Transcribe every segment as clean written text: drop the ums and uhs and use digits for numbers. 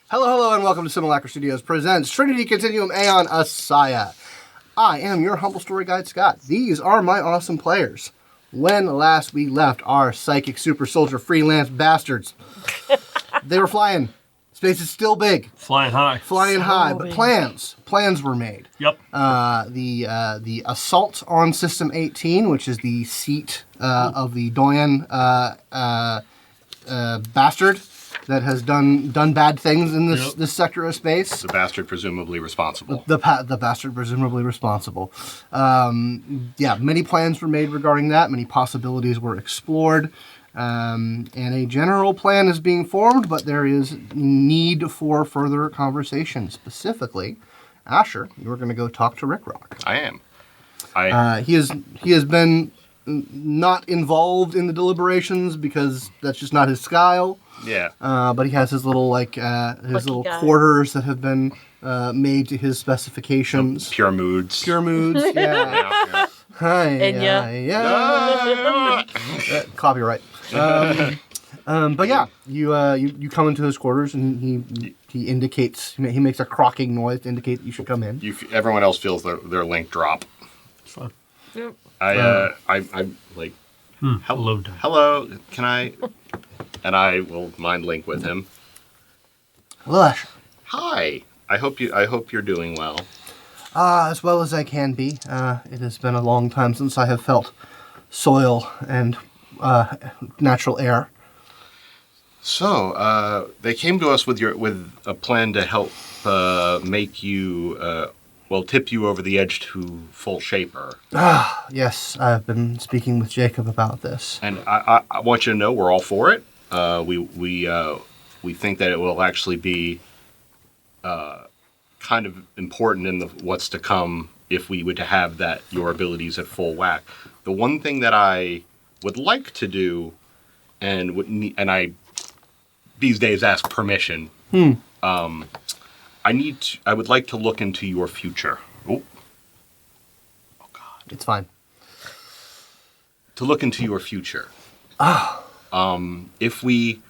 Hello, and welcome to Simulacra Studios presents Trinity Continuum Aeon ASIYAH. I am your humble story guide, Scott. These are my awesome players. When last we left our psychic super soldier freelance bastards, they were flying. Space is still big. Flying high. Flying high, but plans were made. Yep. The assault on System 18, which is the seat of the Doyen bastard that has done bad things in this sector of space. The bastard presumably responsible. The bastard presumably responsible. Many plans were made regarding that. Many possibilities were explored. And a general plan is being formed, but there is need for further conversation. Specifically, Asher, you're going to go talk to Rick Rock. I am. He has been not involved in the deliberations because that's just not his style. Yeah. But he has his little quarters that have been made to his specifications. Pure moods. Pure moods. Yeah. Yeah. Copyright. But yeah, you come into his quarters and he indicates, he makes a crocking noise to indicate that you should come in. Everyone else feels their link drop. It's fun. Yep. I'm like, hello, can I? And I will mind link with him. Hello, Asher. Hi. I hope you're doing well. As well as I can be. It has been a long time since I have felt soil and natural air. So, they came to us with a plan to help make you, tip you over the edge to full shaper. Yes, I've been speaking with Jacob about this. And I want you to know we're all for it. We think that it will actually be kind of important in what's to come if we were to have your abilities at full whack. The one thing that I would like to do, and I these days ask permission. I would like to look into your future. Oh God, it's fine. To look into your future. If we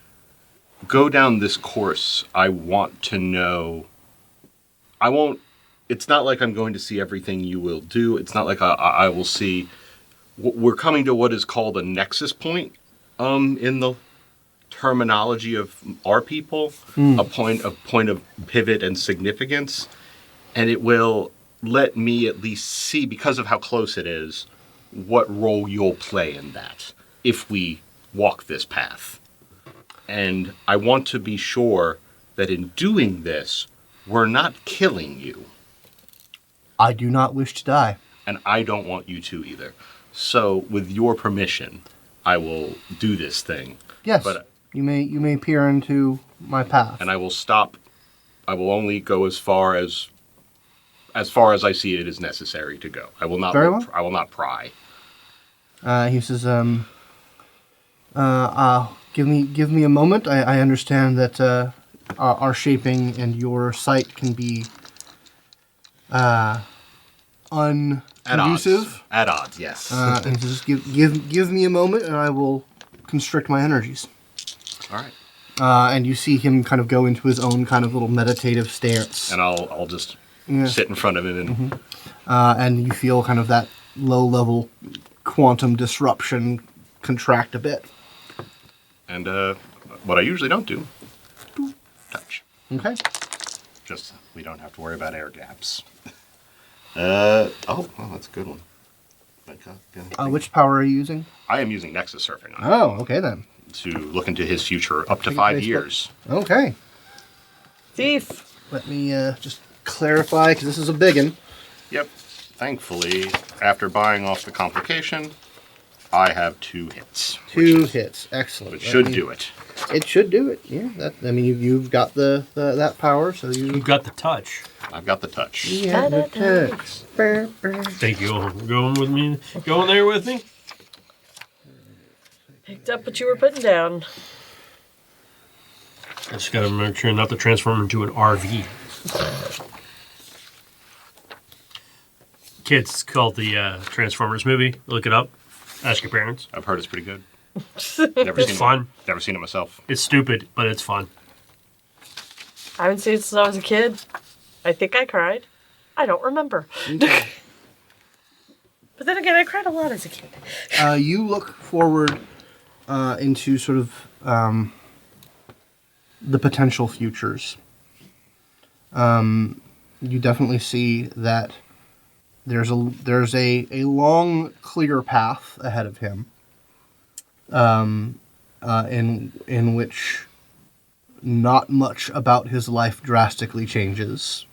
go down this course, I want to know. It's not like I'm going to see everything you will do. It's not like I will see. We're coming to what is called a nexus point in the terminology of our people, a point of pivot and significance, and it will let me at least see, because of how close it is, what role you'll play in that if we walk this path. And I want to be sure that in doing this, we're not killing you. I do not wish to die. And I don't want you to either. So, with your permission, I will do this thing. Yes, but you may peer into my path. And I will stop. I will only go as far as I see it is necessary to go. I will not. Very well. I will not pry. He says, give me a moment. I understand that our shaping and your sight can be unconducive. At odds, yes. And he says, give me a moment, and I will constrict my energies. All right. And you see him kind of go into his own kind of little meditative stance. And I'll just sit in front of him and. And you feel kind of that low-level quantum disruption contract a bit. And what I usually don't do, touch. Okay. Just we don't have to worry about air gaps. That's a good one. Which power are you using? I am using Nexus Surfing on Oh, okay then. to look into his future up to 5 years. Okay. Thief. Let me just clarify, because this is a biggin. Yep. Thankfully, after buying off the complication, I have 2 hits. 2 hits. Excellent. It should do it. It should do it. Yeah. You've got that power, so You've got the touch. I've got the touch. Yeah, the touch. Think you're going with me? Going there with me? Picked up what you were putting down. I just gotta make sure not to transform into an RV. Kids, it's called the Transformers movie. Look it up. Ask your parents. I've heard it's pretty good. It's fun. Never seen it myself. It's stupid, but it's fun. I haven't seen it since I was a kid. I think I cried. I don't remember. But then again, I cried a lot as a kid. You look forward into sort of the potential futures. You definitely see that there's a long, clear path ahead of him, in which not much about his life drastically changes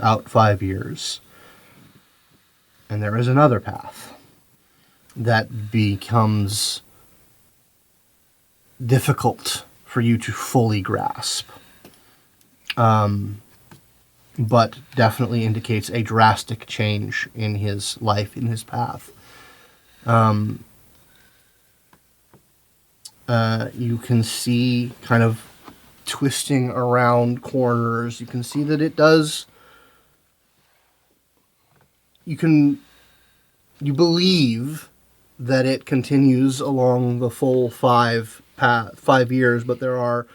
out 5 years. And there is another path that becomes difficult for you to fully grasp. But definitely indicates a drastic change in his life, in his path. You can see kind of twisting around corners. You can see that it does... You believe that it continues along the full 5 years, but there are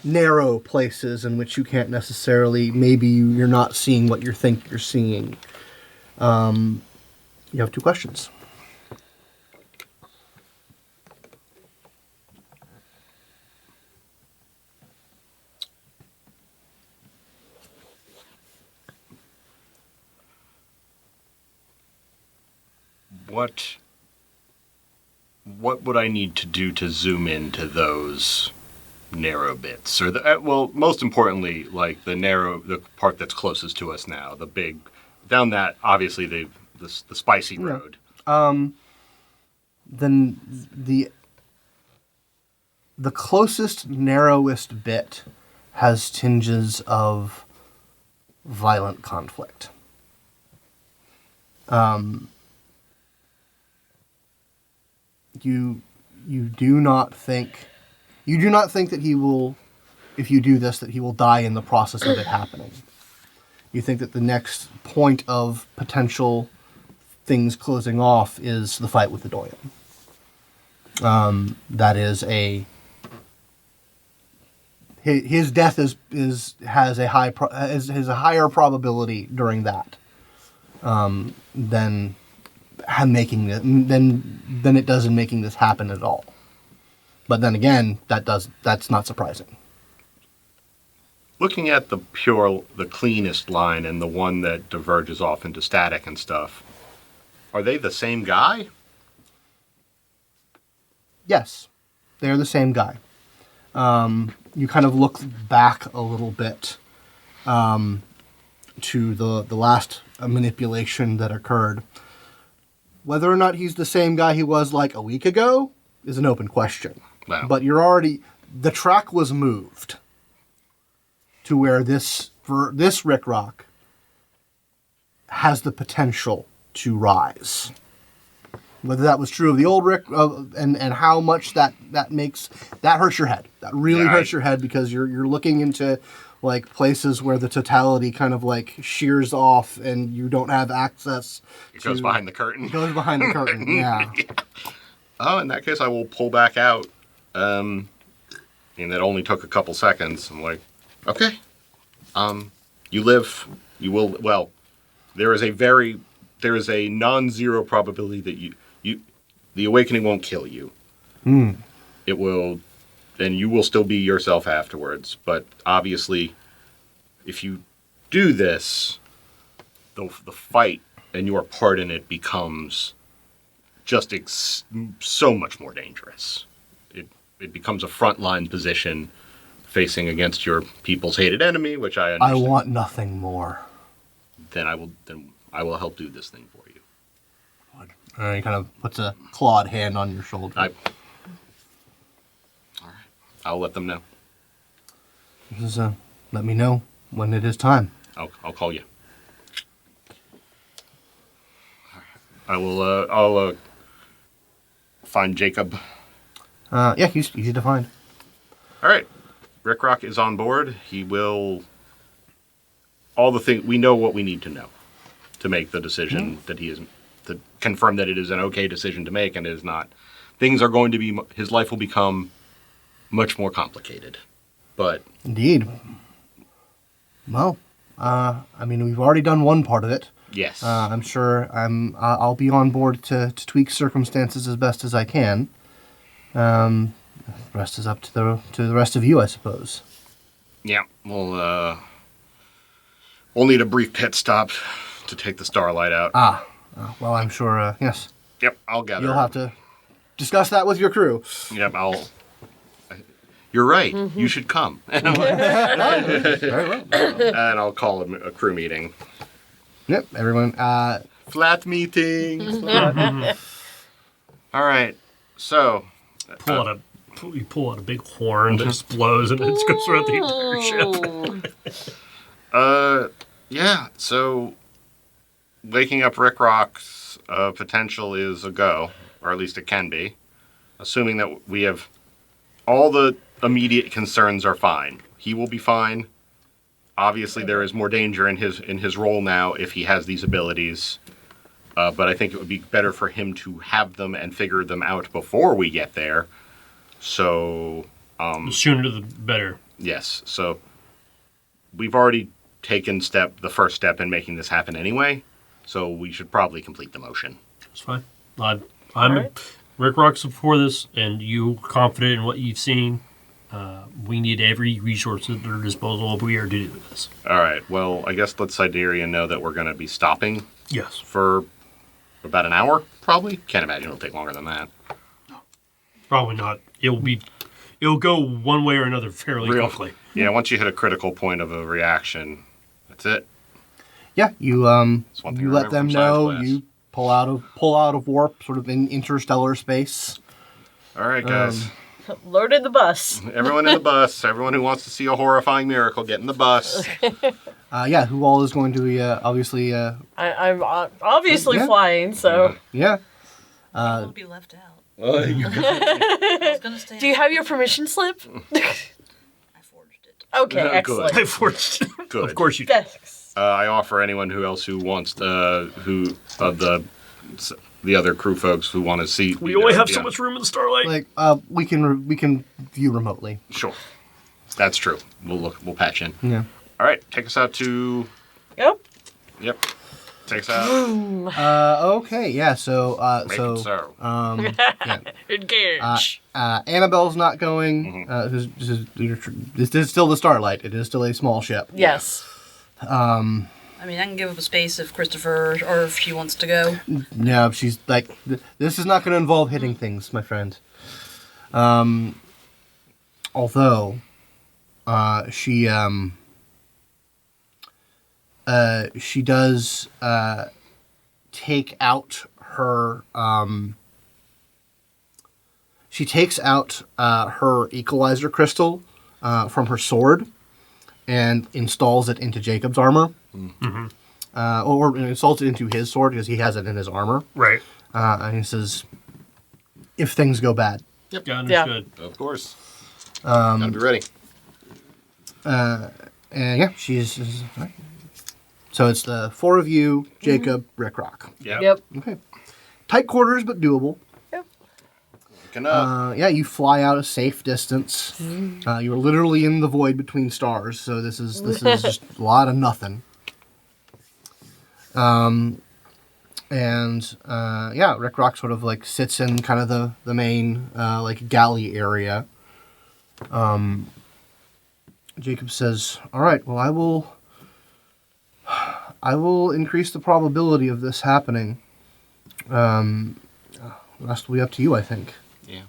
narrow places in which you can't necessarily, maybe you're not seeing what you think you're seeing. You have 2 questions. What would I need to do to zoom into those narrow bits? Or most importantly, like the part that's closest to us now, the big, down that, obviously the spicy road. Then the closest, narrowest bit has tinges of violent conflict. You do not think that he will, if you do this, that he will die in the process of it happening. You think that the next point of potential things closing off is the fight with the Doyen. That is his death has a higher probability during that than it does in making this happen at all. But then again, that's not surprising. Looking at the cleanest line and the one that diverges off into static and stuff, are they the same guy? Yes, they're the same guy. You kind of look back a little bit to the last manipulation that occurred. Whether or not he's the same guy he was like a week ago is an open question. Wow. But the track was moved to where this Rick Rock has the potential to rise. Whether that was true of the old Rick and how much that hurts your head. That really hurts your head because you're looking into like places where the totality kind of like shears off and you don't have access. It goes behind the curtain. It goes behind the curtain, yeah. Oh, in that case, I will pull back out. And that only took a couple seconds. I'm like, okay. You live. You will. Well, there is a non-zero probability that the awakening won't kill you. It will. Then you will still be yourself afterwards. But obviously, if you do this, the fight and your part in it becomes just so much more dangerous. It becomes a frontline position facing against your people's hated enemy, which I understand. I want nothing more. Then I will help do this thing for you. He kind of puts a clawed hand on your shoulder. All right. I'll let them know. Just, let me know when it is time. I'll call you. I will. I'll find Jacob. Yeah, he's easy to find. All right. Rick Rock is on board. He will. All the things we know what we need to know to make the decision that he is, to confirm that it is an okay decision to make, and it is not. Things are going to be. His life will become much more complicated, but indeed, Well, I mean, we've already done one part of it. Yes. I'm sure I'll be on board to tweak circumstances as best as I can. The rest is up to the rest of you, I suppose. Yeah. We'll need a brief pit stop to take the Starlight out. Well, I'm sure. Yes, Yep. I'll gather. you'll have to discuss that with your crew. Yep. You're right. You should come. Very well. And I'll call a crew meeting. Yep, everyone. Flat meeting. All right. So. You pull out a big horn that explodes and it goes throughout the entire ship. Yeah. So, waking up Rick Rock's potential is a go, or at least it can be, assuming that we have all the immediate concerns are fine. He will be fine. Obviously, there is more danger in his role now if he has these abilities. But I think it would be better for him to have them and figure them out before we get there. So, The sooner the better. yes. So, we've already taken the first step in making this happen anyway. So, we should probably complete the motion. That's fine. I'm Alright. Rick Rock's for this, and you confident in what you've seen. We need every resource at our disposal if we are to do this. All right. Well, I guess let Sidereal know that we're going to be stopping Yes. for about an hour, probably. Can't imagine it'll take longer than that. Probably not. It'll go one way or another fairly quickly. Yeah, once you hit a critical point of a reaction, that's it. Yeah, you one thing you I let remember them from science know. class. You pull out of warp, sort of in interstellar space. All right, guys. Loaded the bus. Everyone in the bus. Everyone who wants to see a horrifying miracle, get in the bus. Yeah, who all is going to be obviously. I'm obviously Yeah. flying, so. Yeah. I won't be left out. Oh, I was gonna stay. Do you have your permission slip? I forged it. Okay, Good. excellent. I forced. Good. Of course you do. Yes. I offer anyone who else who wants the other crew folks who want to see. We only have so much room in the Starlight. Like we can view remotely. Sure, that's true. We'll patch in. Yeah. All right, take us out to. Yep. Yep. Take us out. Okay. Yeah. So. Make it so. Yeah. Engage. Annabelle's not going. This is still the Starlight. It is still a small ship. Yes. I mean, I can give up a space if Christopher or if she wants to go. No, she's like, this is not going to involve hitting things, my friend. Although, she does take out her. She takes out her equalizer crystal from her sword and installs it into Jacob's armor. Or installs it into his sword because he has it in his armor. Right. And he says, if things go bad. Yep. Yeah, understood. Of course. Gotta be ready. And yeah, she's... right. So it's the four of you, Jacob, Rick Rock. Yep. Okay. Tight quarters, but doable. Looking up. Yeah, you fly out a safe distance. You're literally in the void between stars, so this is just a lot of nothing. Yeah, Rick Rock sort of like sits in kind of the main like galley area. Jacob says, "All right, well, I will increase the probability of this happening. The rest will be up to you, I think." Yeah.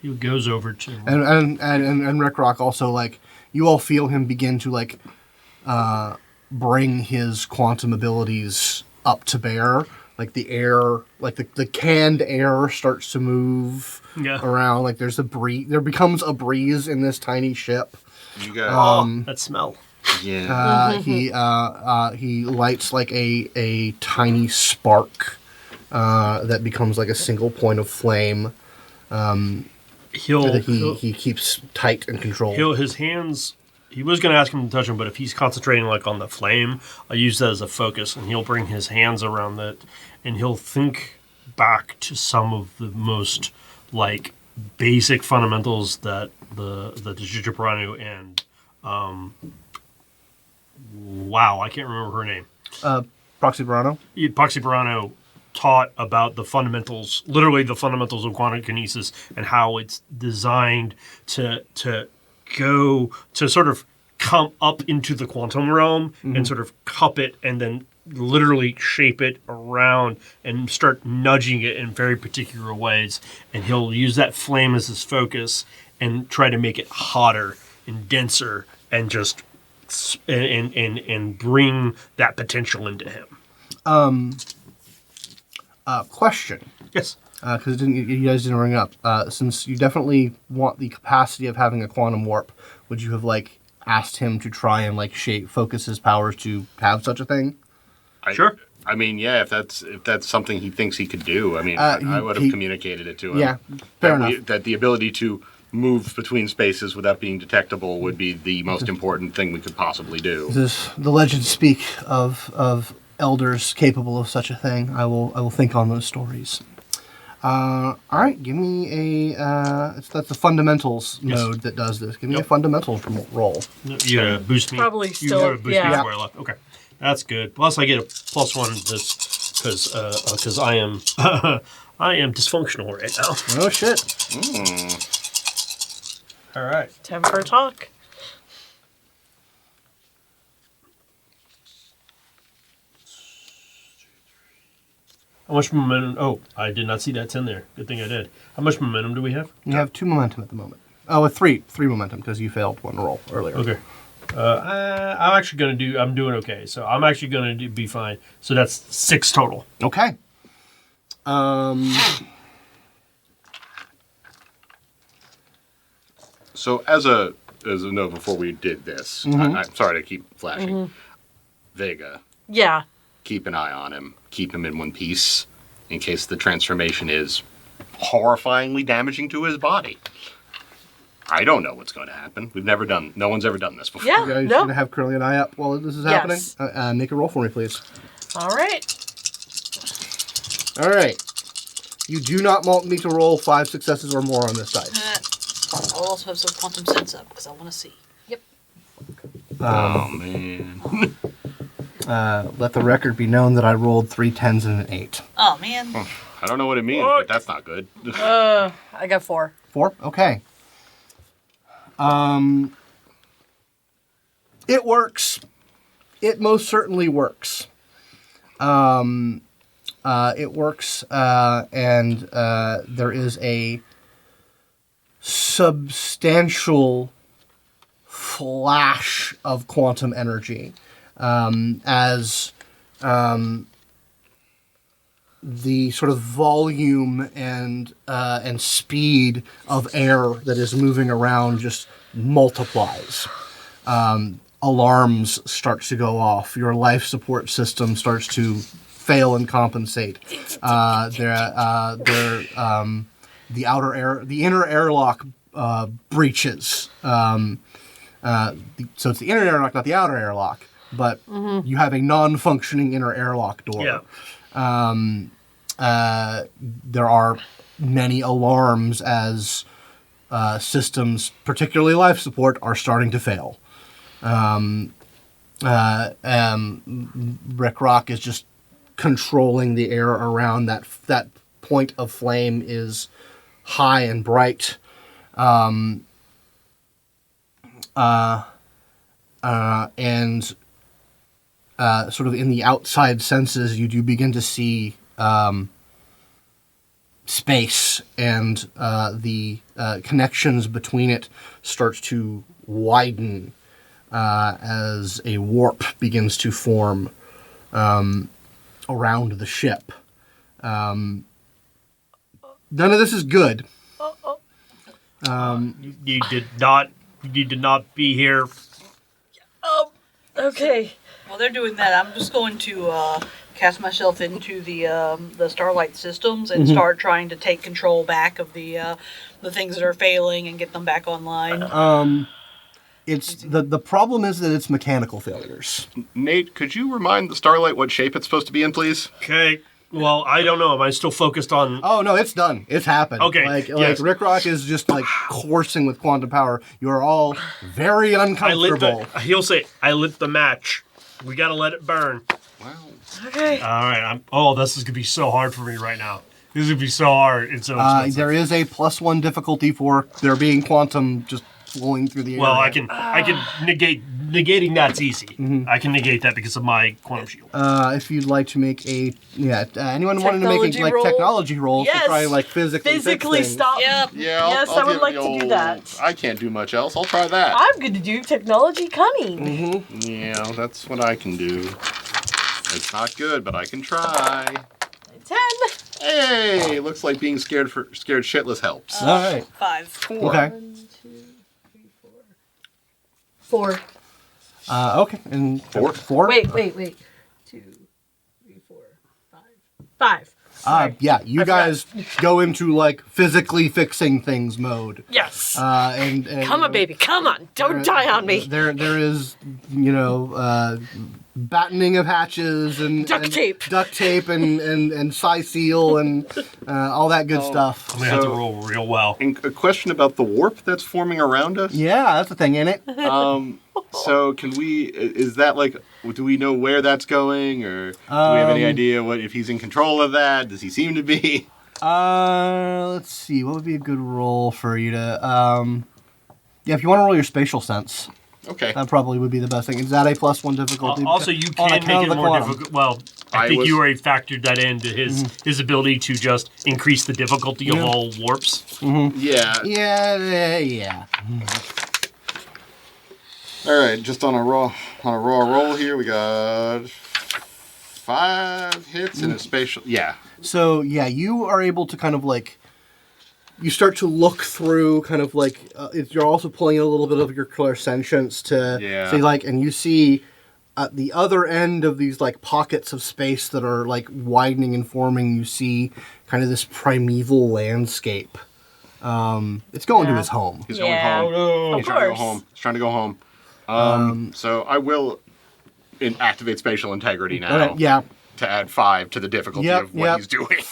He goes over to. And Rick Rock also, like, you all feel him begin to like bring his quantum abilities up to bear. Like the air, like the canned air starts to move around. Like there becomes a breeze in this tiny ship. You got. That smell. Yeah. He lights like a tiny spark that becomes like a single point of flame. He keeps tight and controlled. His hands. He was going to ask him to touch him, but if he's concentrating like on the flame, I'll use that as a focus, and he'll bring his hands around it, and he'll think back to some of the most like basic fundamentals that the Jijipranu and wow, I can't remember her name. Proxy Verano. Poxy Barano taught about the fundamentals, literally the fundamentals of quantum kinesis and how it's designed to go to sort of come up into the quantum realm and sort of cup it and then literally shape it around and start nudging it in very particular ways. And he'll use that flame as his focus and try to make it hotter and denser and just and bring that potential into him. Question. Yes. Because you guys didn't ring up. Since you definitely want the capacity of having a quantum warp, would you have asked him to try and focus his powers to have such a thing? Sure. I mean, yeah, if that's something he thinks he could do, I mean, I would have communicated it to him. Yeah, fair enough. That the ability to move between spaces without being detectable would be the most important thing we could possibly do. The legends speak of elders capable of such a thing. I will think on those stories. All right, give me that's the fundamentals mode that does this. Give me a fundamentals roll. You gotta boost me. Probably You still, gotta boost me yeah. before I left. Okay, that's good. Plus, I get a +1 this because I am I am dysfunctional right now. Oh shit! All right. Time for a talk. How much momentum? Oh, I did not see that 10 there. Good thing I did. How much momentum do we have? You have 2 momentum at the moment. Oh, with three momentum because you failed one roll earlier. Okay. I'm actually gonna do. I'm doing okay. So I'm actually gonna be fine. So that's 6 total. Okay. So as a note before we did this, I'm sorry to keep flashing. Vega, Yeah. keep an eye on him. Keep him in one piece in case the transformation is horrifyingly damaging to his body. I don't know what's going to happen. No one's ever done this before. Yeah. You guys No. gonna have curling an eye up while this is happening? Yes. Make a roll for me, please. All right. All right. You do not want me to roll 5 successes or more on this dice. I'll also have some quantum sense up because I want to see. Yep. Oh, man. Let the record be known that I rolled 3 10s and an 8. Oh man. I don't know what it means, but that's not good. I got 4. 4? Okay. It works. It most certainly works. It works, and there is a substantial flash of quantum energy as the sort of volume and speed of air that is moving around just multiplies. Alarms start to go off. Your life support system starts to fail and compensate. The outer air, the inner airlock breaches. So it's the inner airlock, not the outer airlock. But you have a non-functioning inner airlock door. Yeah. There are many alarms as systems, particularly life support, are starting to fail. Rick Rock is just controlling the air around that point of flame is high and bright. And sort of in the outside senses, you do begin to see space, and the connections between it starts to widen as a warp begins to form around the ship. None of this is good. You did not be here. Okay. While they're doing that, I'm just going to cast myself into the Starlight systems and start trying to take control back of the things that are failing and get them back online. It's the problem is that it's mechanical failures. Nate, could you remind the Starlight what shape it's supposed to be in, please? Okay. Well, I don't know. Am I still focused on? Oh no, it's done. It's happened. Okay, Like yes. Rick Rock is just like coursing with quantum power. You are all very uncomfortable. He'll say, "I lit the match. We gotta let it burn." Wow. Okay. All right. This is gonna be so hard for me right now. This is gonna be so hard. It's so expensive. There is a +1 difficulty for there being quantum just flowing through the air. Well, I can negating that's easy. I can negate that because of my quantum shield. If you'd like to make anyone wanting to make a Technology roll? technology roll Yes. to try and physically fix things. stop. Yep. Yeah. Yes, I would like to do that. I can't do much else. I'll try that. I'm going to do technology cunning. Yeah, that's what I can do. It's not good, but I can try. 10. Hey, looks like being scared shitless helps. All right. 5. Okay. 1, 2, 3, 4. 4. Okay. And Four? 4. Wait. 2, 3, 4, 5. 5. Yeah, you guys go into physically fixing things mode. Yes. And Come on, baby. Come on. Don't die on me. There is, battening of hatches and Duct tape and sci seal and all that good stuff. I'm gonna have to roll real well. And a question about the warp that's forming around us. Yeah, that's the thing, ain't it? So can we? Is that do we know where that's going, or do we have any idea if he's in control of that? Does he seem to be? Let's see. What would be a good roll for you to? If you want to roll your spatial sense. Okay. That probably would be the best thing. Is that a +1 difficulty? Also, you On can account make of it the more quantum. difficult. Well, I think you already factored that into his ability to just increase the difficulty of all warps. Yeah. Yeah. All right. Just on a raw roll here, we got 5 hits and a spatial. Yeah. So you are able to kind of you start to look through you're also pulling in a little bit of your clairsentience to see and you see at the other end of these pockets of space that are widening and forming, you see kind of this primeval landscape. It's going to his home. He's going home. no. He's trying to go home. He's trying to go home. So I will activate spatial integrity now. Okay, yeah. To add 5 to the difficulty of what he's doing.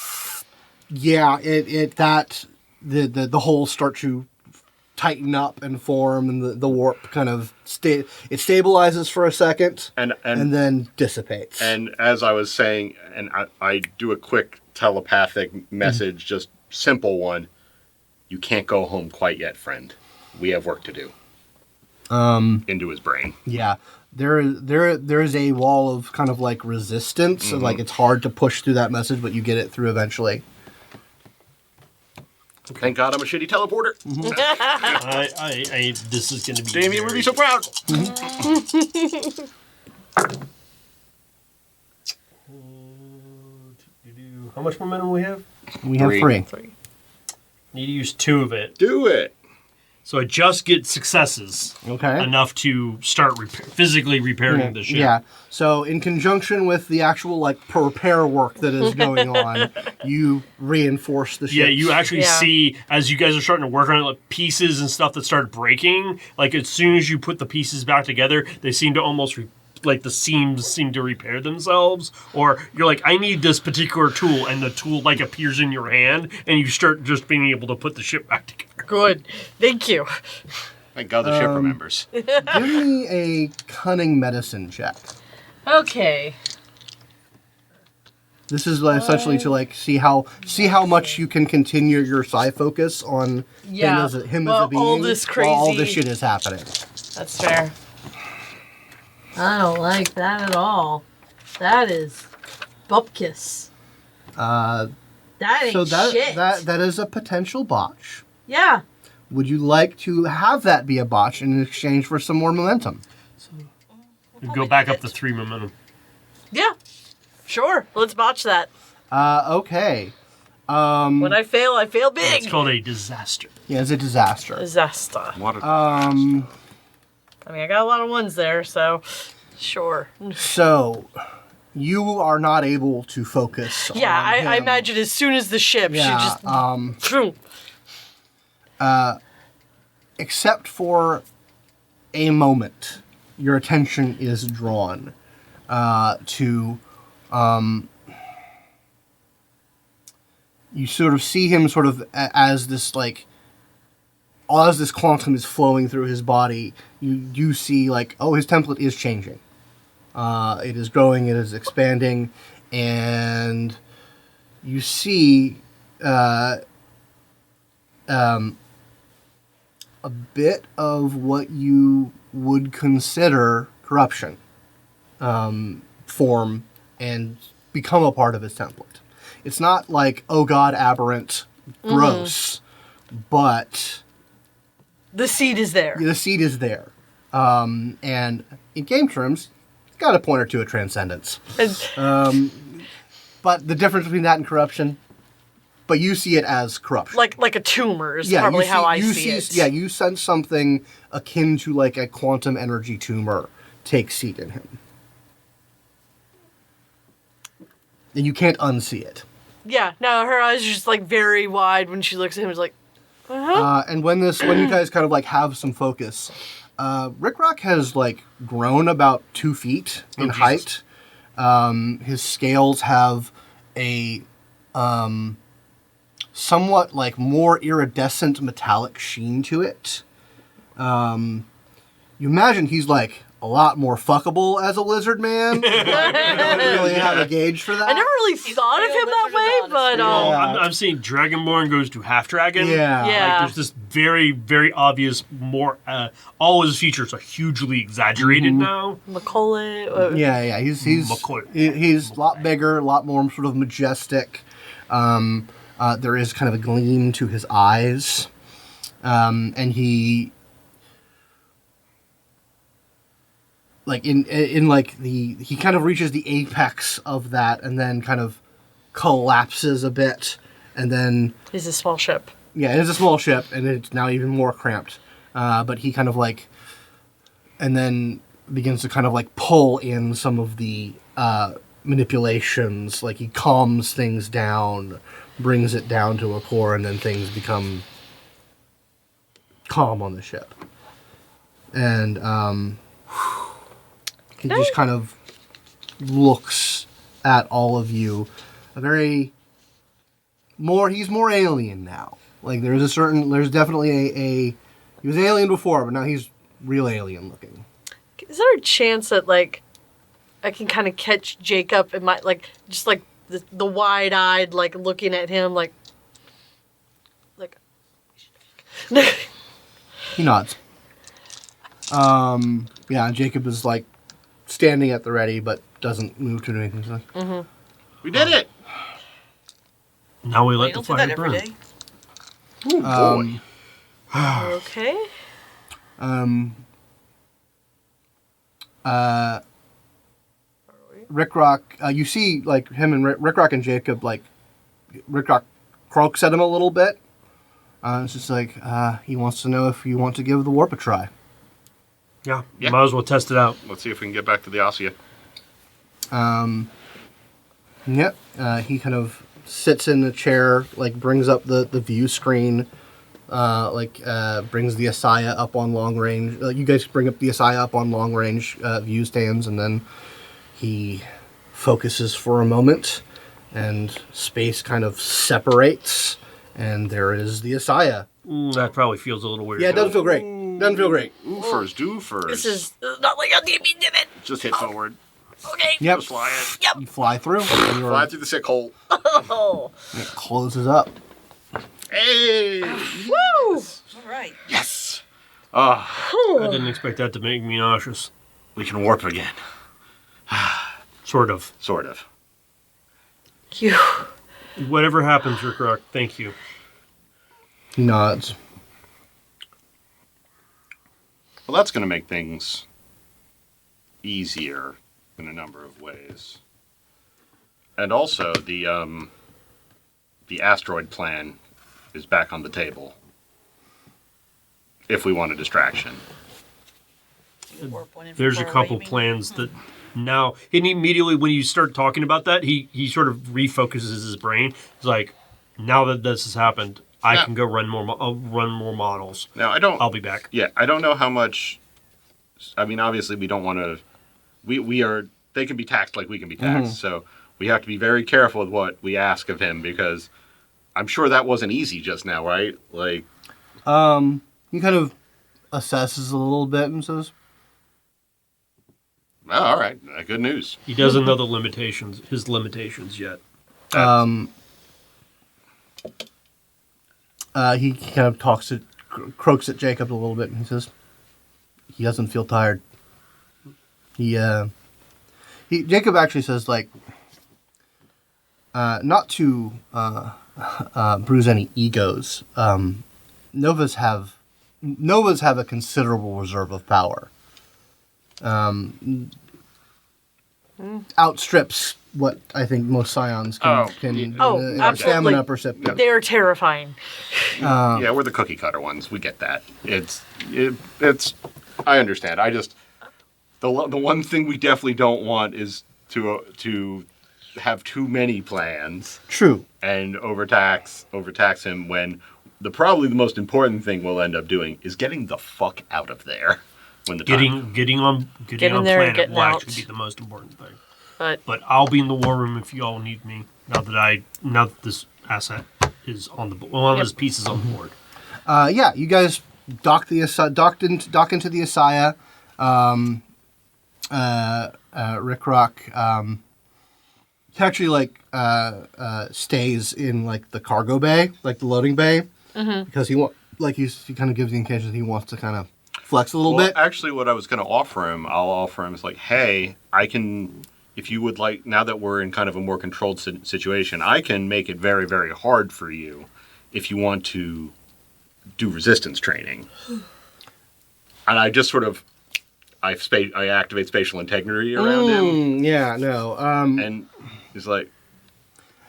Yeah, the holes start to tighten up and form, and the warp kind of it stabilizes for a second, and then dissipates. And as I was saying, and I do a quick telepathic message, just simple one. You can't go home quite yet, friend. We have work to do. Into his brain. Yeah. There is a wall of kind of resistance, so it's hard to push through that message, but you get it through eventually. Thank God I'm a shitty teleporter. This is going to be. Damien would be so proud. How much momentum we have? We have 3. Need to use 2 of it. Do it. So I just get successes. Okay. Enough to start physically repairing the ship. Yeah. So in conjunction with the actual repair work that is going on, you reinforce the ship. Yeah, you actually see as you guys are starting to work on it, pieces and stuff that start breaking. As soon as you put the pieces back together, they seem to almost the seams seem to repair themselves, or you're I need this particular tool, and the tool appears in your hand, and you start just being able to put the ship back together. Good. Thank you. Thank God the ship remembers. Give me a cunning medicine check. Okay. This is essentially to see how much you can continue your psi focus on him as a being all this crazy. while all this shit is happening. That's fair. I don't like that at all. That is bupkis. That ain't So shit. that is a potential botch. Yeah. Would you like to have that be a botch in exchange for some more momentum? Go back up to 3 momentum. Yeah. Sure. Let's botch that. Okay. When I fail big. It's called a disaster. Yeah, it's a disaster. Disaster. What a I mean, I got a lot of ones there, so sure. So, you are not able to focus. Yeah, on I him. imagine as soon as the ship, Yeah, she just. except for a moment, your attention is drawn to you sort of see him sort of as this like, as this quantum is flowing through his body, you see like, oh, his template is changing. It is growing, it is expanding, and you see a bit of what you would consider corruption form and become a part of his template. It's not like, oh god, aberrant, gross, but The seed is there. the seed is there. And in game terms, it's got a point or two of transcendence. And But the difference between that and corruption, but you see it as corruption. like a tumor is probably how I see it. Yeah, you sense something akin to like a quantum energy tumor take seat in him. And you can't unsee it. Yeah, no, her eyes are just like very wide when she looks at him. It's like, And when you guys kind of like have some focus, Rick Rock has like grown about 2 feet in height. His scales have a somewhat like more iridescent metallic sheen to it. You imagine he's like a lot more fuckable as a lizard man. You don't really have a gauge for that. I never really thought of real him that lizard way, goddess. but Yeah. I'm seeing Dragonborn goes to half dragon. Yeah. Yeah. Like, there's this very, very obvious more. All his features are hugely exaggerated now. Macaulay. Yeah. He's McCoy. he's a lot bigger, a lot more sort of majestic. There is kind of a gleam to his eyes, and he, like in like he kind of reaches the apex of that, and then kind of collapses a bit, and then He's a small ship. yeah, it is a small ship, and it's now even more cramped. But he kind of like, and then begins to kind of like pull in some of the manipulations. Like he calms things down, brings it down to a core, and then things become calm on the ship. And he just kind of looks at all of you. He's more alien now. Like there's definitely a he was alien before, but now he's real alien looking. Is there a chance that like I can kind of catch Jacob in my like just like the wide-eyed like looking at him like He nods. Yeah, Jacob is like standing at the ready, but doesn't move to do anything. He's like, We did it! Now we You let the don't do fire that every burn. day. Oh, boy. okay. Rick Rock, you see like him and Rick Rock and Jacob, like Rick Rock croaks at him a little bit. It's just like he wants to know if you want to give the warp a try. Yeah, Yeah. might as well test it out. Let's see if we can get back to the ASIYAH. Yep. He kind of sits in the chair, like brings up the view screen, brings the ASIYAH up on long range. You guys bring up the ASIYAH up on long range view stands, and then he focuses for a moment, and space kind of separates, and there is the ASIYAH. That probably feels a little weird. Yeah, it doesn't feel great. Doesn't feel great. Oofers, doofers. This is not like a DB divot. Just hit forward. Okay. Yep. Just fly it. You fly through, and Fly through the sick hole. Oh. it closes up. Hey! Woo! All right. Yes! I didn't expect that to make me nauseous. We can warp again. Sort of. Sort of. Phew. Whatever happens, Rick Rock, thank you. He nods. Well, that's going to make things easier in a number of ways. And also, the asteroid plan is back on the table. If we want a distraction. Warp went in There's a for couple Amy. plans that now, and immediately when you start talking about that, he sort of refocuses his brain. It's like, now that this has happened, I Yeah. can go run more models. Now, I'll be back. Yeah, I don't know how much. I mean, obviously, we don't want to. We are. They can be taxed like we can be taxed. So we have to be very careful with what we ask of him because I'm sure that wasn't easy just now, right? Like, He kind of assesses a little bit and says, oh, all right, good news. He doesn't know his limitations yet. he kind of croaks at Jacob a little bit, and he says, he doesn't feel tired. Jacob actually says, like, not to bruise any egos. Novas have a considerable reserve of power. Outstrips what I think most scions can absolutely. stamina perception. They're terrifying. Yeah, we're the cookie cutter ones. We get that. It's. I understand. I just the one thing we definitely don't want is to have too many plans. True. And overtax him when probably the most important thing we'll end up doing is getting the fuck out of there. When the Getting on there and planet getting will out. actually be the most important thing. But I'll be in the war room if you all need me. Now that this asset is on the one of his pieces on the board. Yeah, you guys dock into the ASIYAH. Rick Rock he actually stays in like the cargo bay, like the loading bay, because he kind of gives the indication that he wants to kind of flex a little bit. Actually, what I was going to offer him, I'll offer him is like, hey, I can, if you would like, now that we're in kind of a more controlled situation, I can make it very, very hard for you if you want to do resistance training. And I just sort of, I activate spatial integrity around him. Yeah, no. And he's like,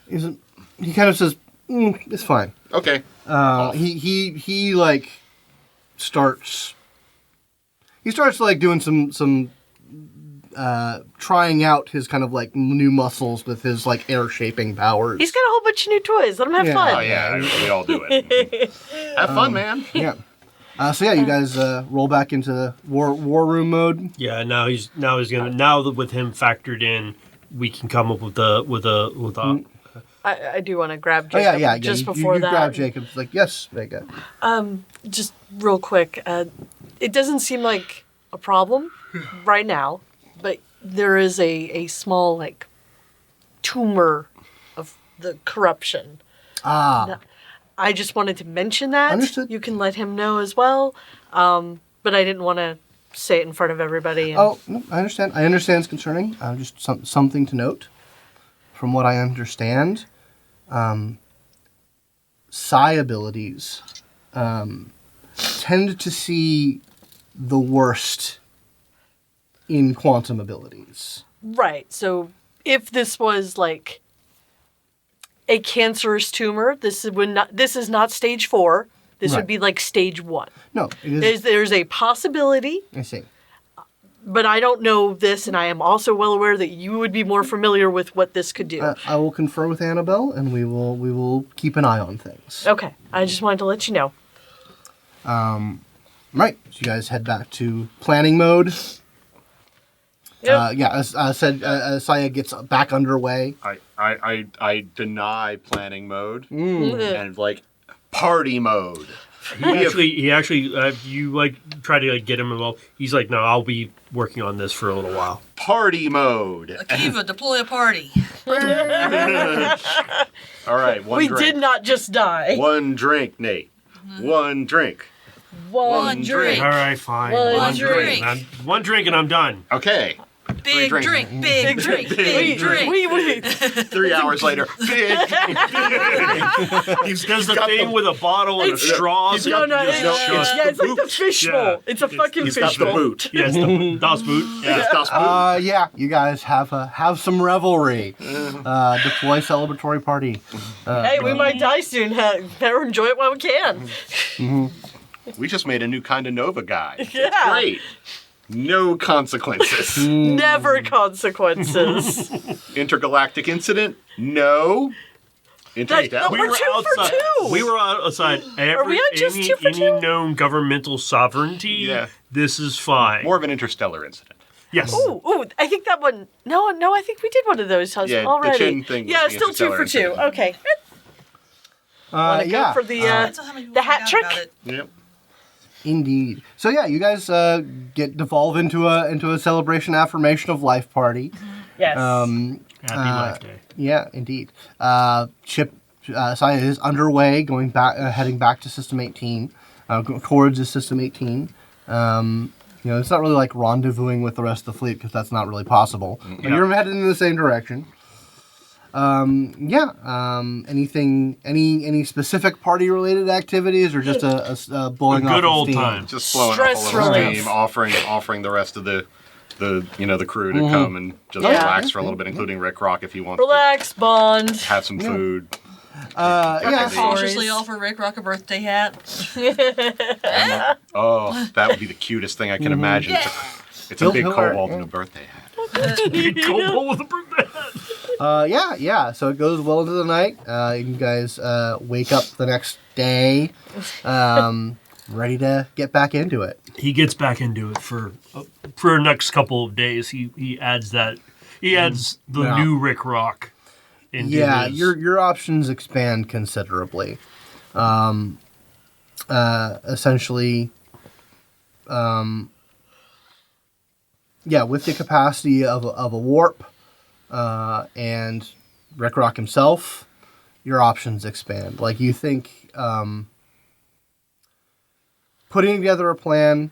he kind of says, it's fine. okay. He like starts like doing some trying out his kind of like new muscles with his like air shaping powers. he's got a whole bunch of new toys. Let him have fun. Oh, yeah, we all do it. Have fun, man. Yeah. So yeah, you guys roll back into the war room mode. Yeah, now that with him factored in, we can come up with a I do want to grab Jacob. Yeah. Just you before that. grab Jacob. It's like, yes, Vega. Just real quick, it doesn't seem like a problem right now, but there is a small like tumor of the corruption. I just wanted to mention that. Understood. You can let him know as well, but I didn't want to say it in front of everybody. Oh, no, I understand. I understand it's concerning. Just something to note. From what I understand, psi abilities tend to see the worst in quantum abilities. Right. So if this was like a cancerous tumor, this is not stage 4. This Right. would be like stage 1. No, it is. There's a possibility, I see. but I don't know this, and I am also well aware that you would be more familiar with what this could do. I will confer with Annabelle, and we will keep an eye on things. Okay. I just wanted to let you know. Right. So you guys head back to planning mode. Yep. As I said, ASIYAH gets back underway. I deny planning mode and like party mode. He actually you like try to like get him involved. He's like, no, I'll be working on this for a little while. Party mode. Akiva, deploy a party. All right, one We drink. did not just die. One drink, Nate. One drink. One drink. All right, fine. One drink. One drink and I'm done. Okay. Big drinks. drink. Big drink. Big drink. Wait. 3 hours later, big. He does the thing with a bottle and a straw. he's No, got- it's like the fishbowl. Yeah. It's a fucking He's got the fishbowl. boot. Yes, Das Boot. Yeah. Das Boot. Yeah, you guys have some revelry. Deploy celebratory party. Hey, we might die soon. Better enjoy it while we can. We just made a new kind of Nova guy. It's Yeah. great. No consequences. Never consequences. Intergalactic incident? No. Interstellar? We're 2 for 2. We were outside. we on just 2 for 2? Any known governmental sovereignty. Yeah. This is fine. More of an interstellar incident. Yes. Ooh, I think that one. No, I think we did one of those Yeah, the already. chin thing was Yeah, the still 2 for 2. interstellar incident. Okay. Want to yeah. go for the Depends on how many people the hat find out trick? about it. Yep. Indeed. So yeah, you guys devolve into a celebration affirmation of life party. Yes. Happy Life Day. Yeah, indeed. Chip ASIYAH is underway, heading back to System 18, towards the System 18. It's not really like rendezvousing with the rest of the fleet because that's not really possible. But Yeah. you're headed in the same direction. Anything? Any specific party-related activities, or just a blowing A good off of old steam? time. Just blowing Stress up a little relief. steam, offering the rest of the crew to come and just Yeah. relax for a little bit, including Rick Rock if he wants Relax, Bond. to have some food. Yeah. Cautiously offer Rick Rock a birthday hat. Oh, that would be the cutest thing I can imagine. It's a big He'll- cobalt and a birthday hat. Go with a birthday hat. Yeah. So it goes well into the night. You guys wake up the next day, ready to get back into it. He gets back into it for the next couple of days. He adds the Yeah. new Rick Rock into Yeah, his. your options expand considerably. Essentially, with the capacity of a warp and Rick Rock himself, your options expand. Like you think, putting together a plan.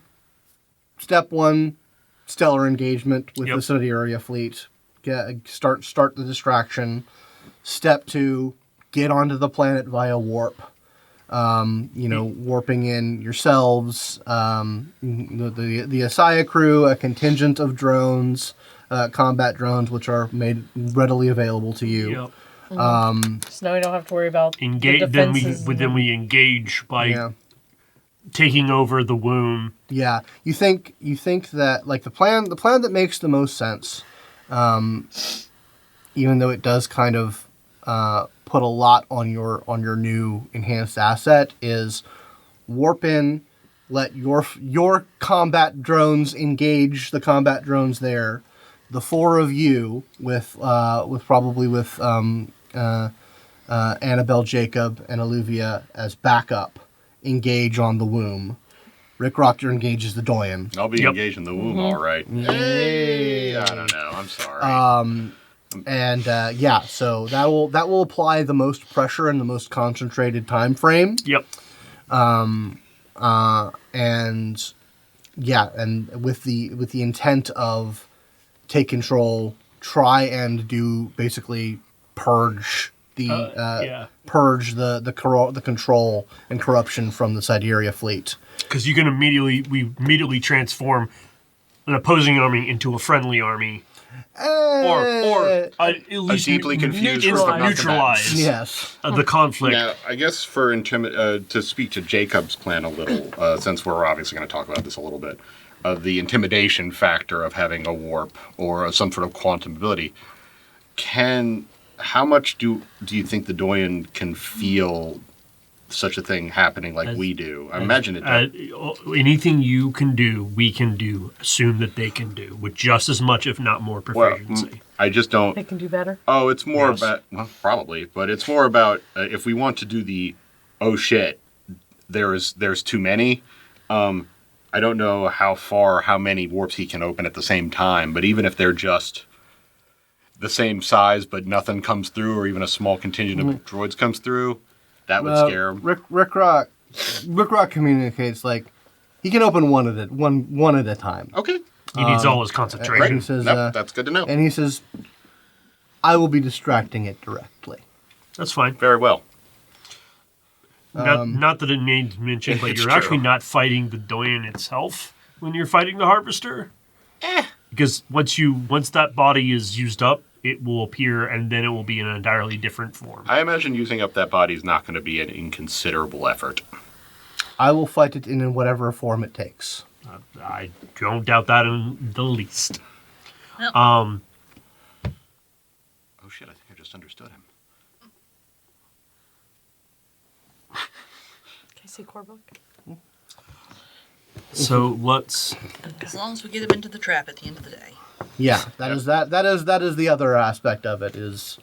Step 1, stellar engagement with the Sidereal fleet. Start the distraction. Step 2, get onto the planet via warp. Warping in yourselves, the ASIYAH crew, a contingent of drones, combat drones, which are made readily available to you. Yep. So now we don't have to worry about the Then defenses. we engage by Yeah. taking over the womb. Yeah, you think that like the plan that makes the most sense, even though it does kind of put a lot on your new enhanced asset, is warp in, let your combat drones engage the combat drones there. The 4 of you with Annabelle, Jacob, and Olivia as backup engage on the womb. Rick Rocker engages the Doyen. I'll be engaged in the womb, all right. Hey, I don't know. I'm sorry. So that will apply the most pressure and the most concentrated time frame. Yep. And with the intent of take control, try and do basically purge the control and corruption from the Sidereal fleet. Because we immediately transform an opposing army into a friendly army, or at least deeply confused neutralize Yes. the conflict. Now, I guess to speak to Jacob's plan a little, since we're obviously going to talk about this a little bit, the intimidation factor of having a warp or some sort of quantum ability, how much do you think the Doyen can feel such a thing happening like we do? I imagine it does. Anything you can do, we can do. Assume that they can do with just as much, if not more, proficiency. I just don't. They can do better. Oh, it's more Yes. about, well, probably, but it's more about if we want to do the, oh shit, there's too many. I don't know how many warps he can open at the same time, but even if they're just the same size, but nothing comes through, or even a small contingent of droids comes through, that would scare him. Rick Rock communicates like he can open one at a time. Okay. He needs all his Right. concentration. He says, That's good to know. and he says, "I will be distracting it directly." That's fine. Very well. Not that it needs mention, but It's you're true. actually not fighting the Doyen itself when you're fighting the Harvester. Because once that body is used up, it will appear, and then it will be in an entirely different form. I imagine using up that body is not going to be an inconsiderable effort. I will fight it in whatever form it takes. I don't doubt that in the least. Well- Oh shit, I think I just understood him. Can I see core book? So let's. As long as we get him into the trap at the end of the day. Yeah, that is the other aspect of it. Is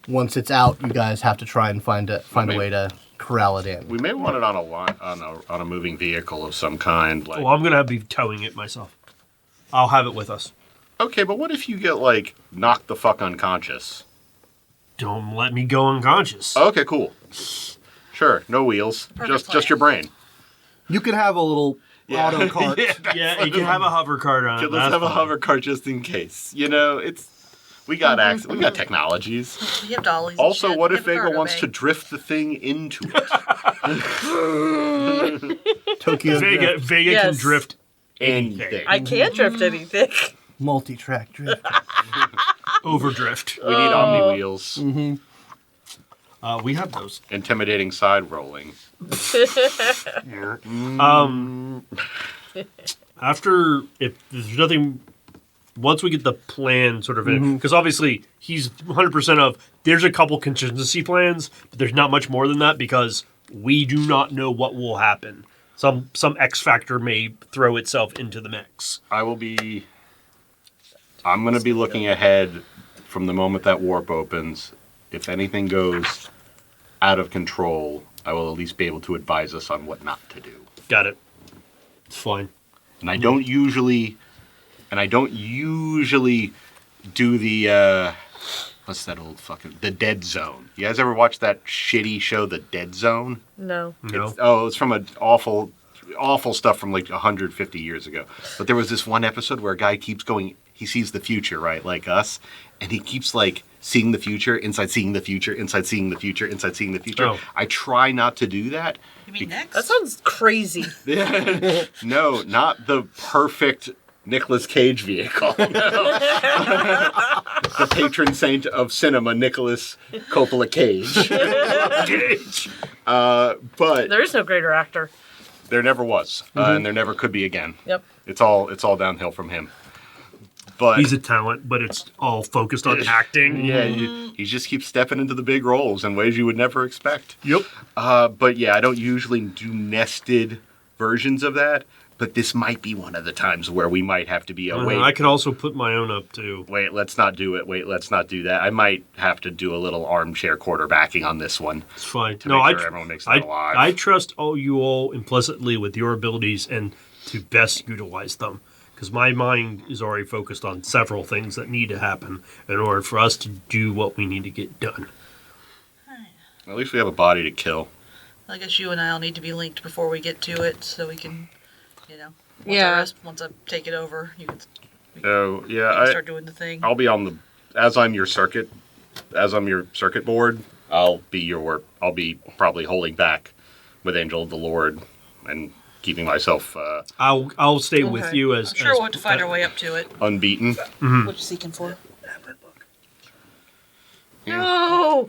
once it's out, you guys have to try and find a way to corral it in. We may want it on a moving vehicle of some kind. Like, Well, I'm gonna be towing it myself. I'll have it with us. okay, but what if you get like knocked the fuck unconscious? Don't let me go unconscious. Okay, cool. Sure, no wheels, Perfect just your brain. You could have a little auto cart. Yeah, you can have a hover cart on it. Let's that's have a fine. hover cart just in case. You know, we got we got technologies. You have dollies. and Also, shit. what You if have a Vega cargo wants bay. to drift the thing into it? Tokyo Vega Drift, can Yes. drift Anything. I can't drift anything. multi-track drift. overdrift. We need omni wheels, We have those. intimidating side rolling. After, if there's nothing, once we get the plan sort of in, because obviously he's 100% of, there's a couple contingency plans, but there's not much more than that because we do not know what will happen. Some X factor may throw itself into the mix. I'm going to be looking ahead from the moment that warp opens. If anything goes out of control, I will at least be able to advise us on what not to do. Got it. It's fine. And I don't usually do the what's that old fucking the Dead Zone. You guys ever watch that shitty show, The Dead Zone? No. No. It's from an awful stuff from like 150 years ago. But there was this one episode where a guy keeps going. He sees the future, right, like us, and he keeps like seeing the future, inside seeing the future, inside seeing the future, inside seeing the future. Oh. I try not to do that. You mean next? That sounds crazy. No, not the perfect Nicolas Cage vehicle. No. The patron saint of cinema, Nicolas Coppola Cage. But There is no greater actor. there never was, and there never could be again. Yep. It's all downhill from him. But He's a talent, but it's all focused on acting. yeah, he just keeps stepping into the big roles in ways you would never expect. Yep. But yeah, I don't usually do nested versions of that. But this might be one of the times where we might have to be away. I could also put my own up too. Wait, let's not do it. Wait, let's not do that. I might have to do a little armchair quarterbacking on this one. It's fine. To make sure everyone makes it alive. I trust you all implicitly with your abilities and to best utilize them. Because my mind is already focused on several things that need to happen in order for us to do what we need to get done. At least we have a body to kill. I guess you and I'll need to be linked before we get to it, so we can, once I take it over, you can Oh you yeah, can start doing the thing. I'll be on the as I'm your circuit board. I'll be probably holding back with Angel of the Lord and keeping myself I'll stay with Okay. you as. I'm sure as we'll have to find our way up to it. unbeaten. What you seeking for? No.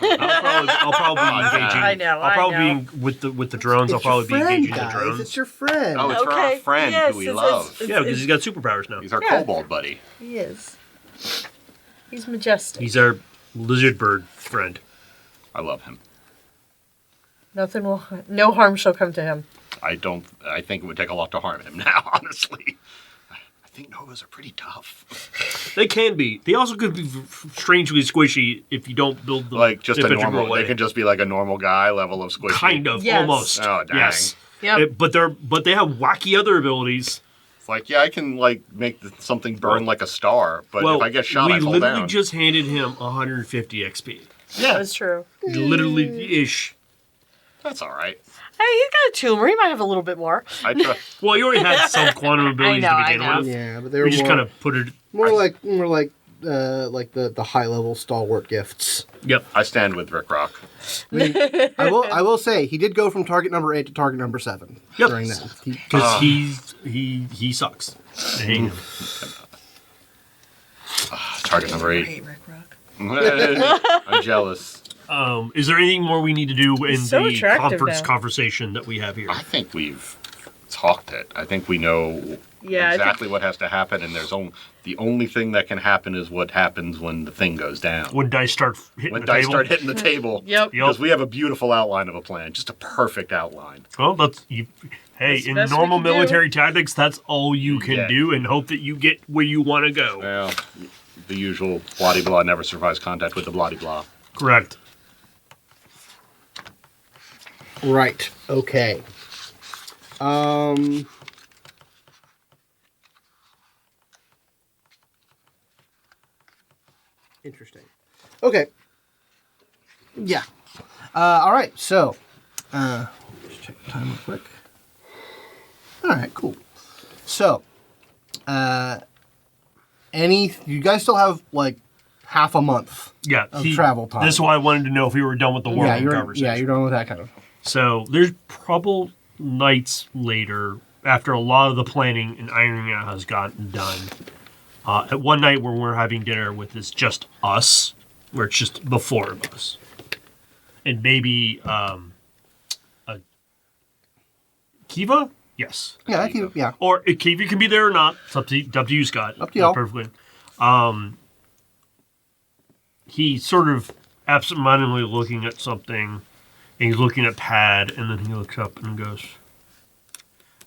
I'll probably be engaging. I know, I'll probably I know. be with the drones. I'll probably be engaging the drones. It's your friend. Oh, it's for our Okay, friend yes, who we it's- love. it's- Yeah, because he's got superpowers now. He's our Yeah. kobold buddy. He is. He's majestic. He's our lizard bird friend. I love him. No harm shall come to him. I think it would take a lot to harm him now, honestly. I think Novas are pretty tough. They can be. They also could be strangely squishy if you don't build them. Like just in a particular normal. way. They can just be like a normal guy level of squishy. Kind of, Yes. almost. Oh, dang. Yes. Yep. But they have wacky other abilities. It's like, yeah, I can like make something burn like a star, but well, if I get shot, we I fall literally down. just handed him 150 XP. That's true. Literally ish. That's all right. Hey, he's got a tumor. He might have a little bit more. I try. Well, you already had some quantum abilities know, to I begin know. with. Yeah, but they were We just more, kind of put it. more like the high level stalwart gifts. Yep. I stand with Rick Rock. I mean, I will say he did go from target number 8 to target number 7 Yep. during that. Because he sucks. I hate him. Target number I 8. hate Rick Rock. I'm jealous. Is there anything more we need to do in He's so the attractive conference now. conversation that we have here? I think we've talked it. I think we know Yeah, I think- exactly what has to happen, and the only thing that can happen is what happens when the thing goes down. When dice start hitting When the dice table. start hitting the table. Yep. Because we have a beautiful outline of a plan, just a perfect outline. Well, that's you. Hey, That's the in best we normal can do. military tactics, that's all you can Yeah. do, and hope that you get where you want to go. Well, the usual bloody blah never survives contact with the bloody blah. Correct. Right. Okay. Interesting. Okay. Yeah. All right. So, just check the time real quick. All right. Cool. So, you guys still have like half a month Yeah, of travel time. This is why I wanted to know if we were done with the world conversation. Yeah, you're done with that kind of. So there's probably nights later, after a lot of the planning and ironing out has gotten done. At one night when we're having dinner with it's just us, where it's just the four of us, and maybe a Kiva. Yes. Yeah, Kiva. Yeah. Or Kiva can be there or not. It's up to you, Scott. Up to y'all. Perfectly. He sort of absentmindedly looking at something, and he's looking at Pad, and then he looks up and goes,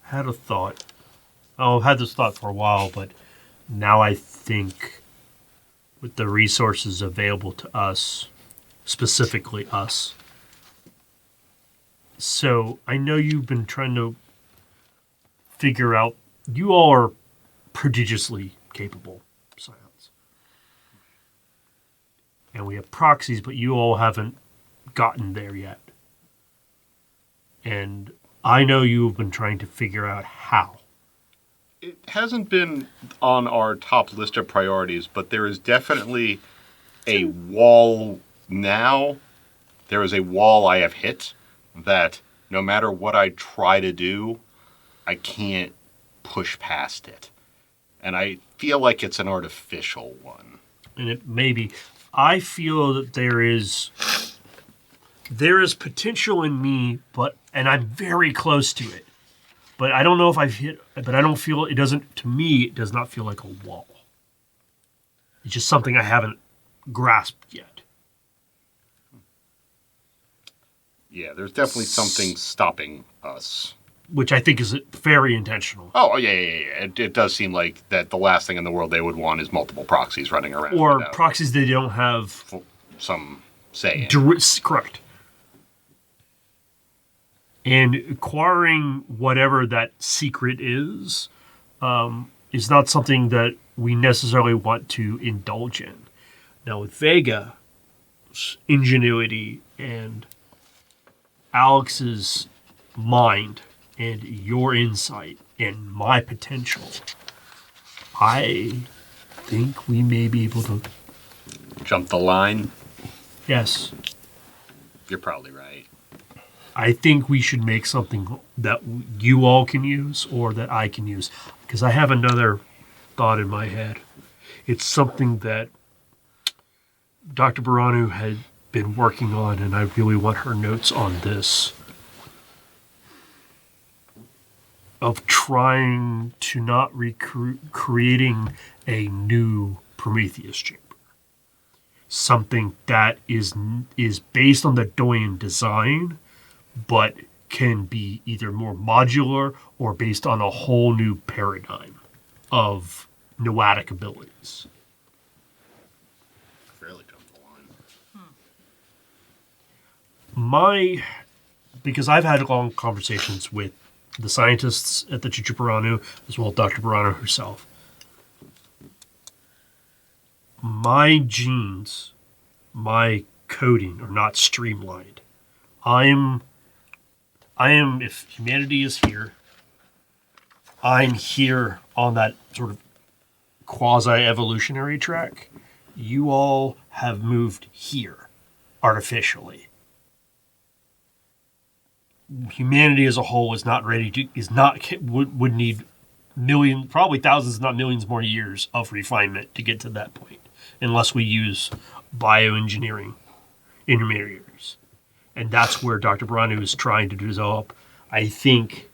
I had a thought. Oh, I've had this thought for a while, but now I think with the resources available to us, specifically us. So I know you've been trying to figure out, you all are prodigiously capable Psiads. And we have proxies, but you all haven't gotten there yet. And I know you've been trying to figure out how. It hasn't been on our top list of priorities, but there is definitely a wall now. There is a wall I have hit that no matter what I try to do, I can't push past it. And I feel like it's an artificial one. And it may be. I feel that there is potential in me, and I'm very close to it. But I don't know if I've hit, but I don't feel, it doesn't, to me, it does not feel like a wall. It's just something I haven't grasped yet. Yeah, there's definitely something stopping us. Which I think is very intentional. Oh, yeah. It does seem like that the last thing in the world they would want is multiple proxies running around. Or proxies they don't have some say in. Correct. And acquiring whatever that secret is not something that we necessarily want to indulge in. Now with Vega's ingenuity and Alex's mind and your insight and my potential, I think we may be able to Jump the line? Yes. You're probably right. I think we should make something that you all can use or that I can use. Because I have another thought in my head. It's something that Dr. Baranu had been working on, and I really want her notes on this. Of trying to not creating a new Prometheus chamber. Something that is based on the Doyen design, but can be either more modular or based on a whole new paradigm of noetic abilities. Fairly jump the line. Because I've had long conversations with the scientists at the Chichu Baranu, as well as Dr. Baranu herself. My genes, my coding are not streamlined. I am, if humanity is here, I'm here on that sort of quasi-evolutionary track. You all have moved here artificially. Humanity as a whole is not ready to, would need millions, probably thousands, not millions more years of refinement to get to that point, unless we use bioengineering intermediaries. And that's where Dr. Baranu is trying to develop. I think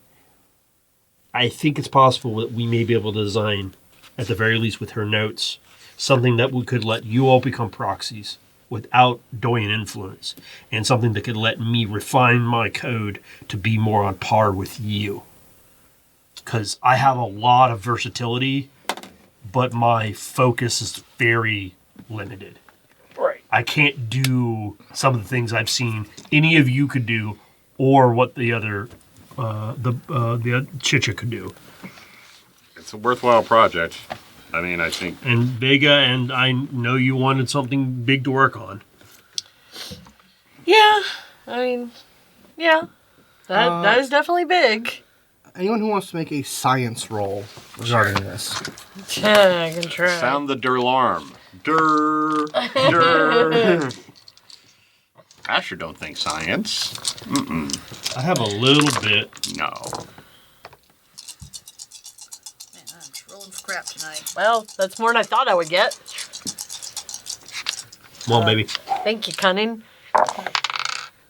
it's possible that we may be able to design, at the very least with her notes, something that we could let you all become proxies without Doyen influence, and something that could let me refine my code to be more on par with you. Because I have a lot of versatility, but my focus is very limited. Right. I can't do some of the things I've seen any of you could do or what the other the Chicha could do. It's a worthwhile project. I mean, I think. And Vega, and I know you wanted something big to work on. Yeah, I mean, yeah, that is definitely big. Anyone who wants to make a science roll regarding this? Yeah, I can try. Sound the alarm. Dur. Asher don't think science. I have a little bit. No. Man, I'm just rolling for crap tonight. Well, that's more than I thought I would get. Come on, baby. Thank you, Cunning.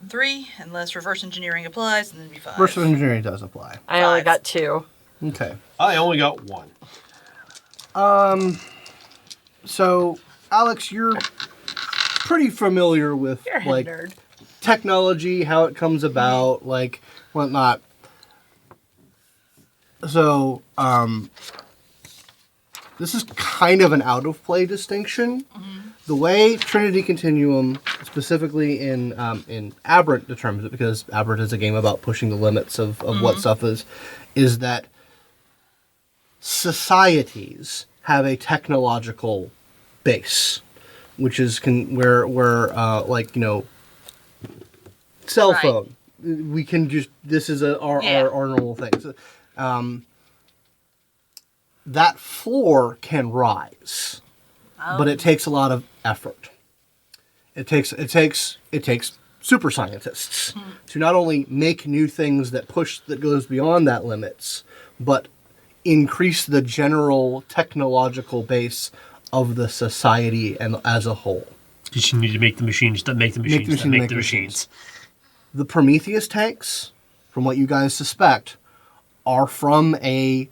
3, unless reverse engineering applies, and then it'd be 5. Reverse engineering does apply. I only 5. got 2. Okay. I only got 1. So, Alex, you're pretty familiar with You're a like nerd. technology, how it comes about, like whatnot. So, this is kind of an out of play distinction. The way Trinity Continuum, specifically in Aberrant, determines it, because Aberrant is a game about pushing the limits of what stuff is that societies have a technological base, which is where like, you know, cell Right. phone. We can just, this is our normal thing. So, that floor can rise, but it takes a lot of effort. It takes super scientists to not only make new things that goes beyond that limits, but increase the general technological base of the society and as a whole. Because you need to make the machines that make the machines that make the machines. The Prometheus tanks, from what you guys suspect, are from a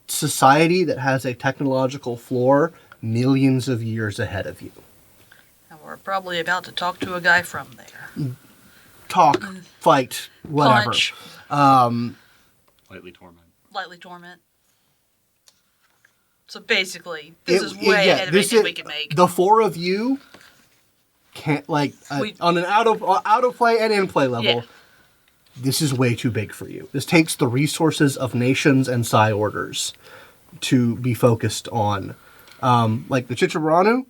society that has a technological floor millions of years ahead of you. And we're probably about to talk to a guy from there. Talk, fight, whatever. Punch. Lightly torment. Lightly torment. So basically, this is way ahead of this anything we can make. The four of you can't, like, on an out of play and in play level. Yeah. This is way too big for you. This takes the resources of nations and psi orders to be focused on. Like the Chichabranu,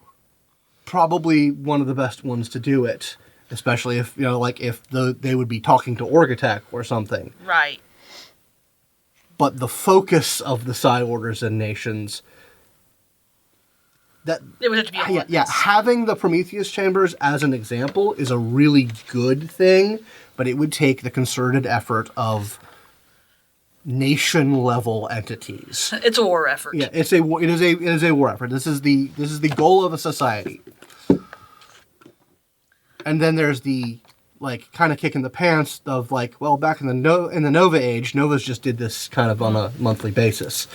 probably one of the best ones to do it, especially if, you know, like if they would be talking to Orgatech or something. Right. But the focus of the psi orders and nations, that It would have to be a yeah, having the Prometheus chambers as an example is a really good thing, but it would take the concerted effort of nation level entities. It's a war effort. Yeah, it is a war effort. This is the goal of a society. And then there's the, like, kind of kick in the pants of, like, well, back in the Nova age, Novas just did this kind of on a monthly basis.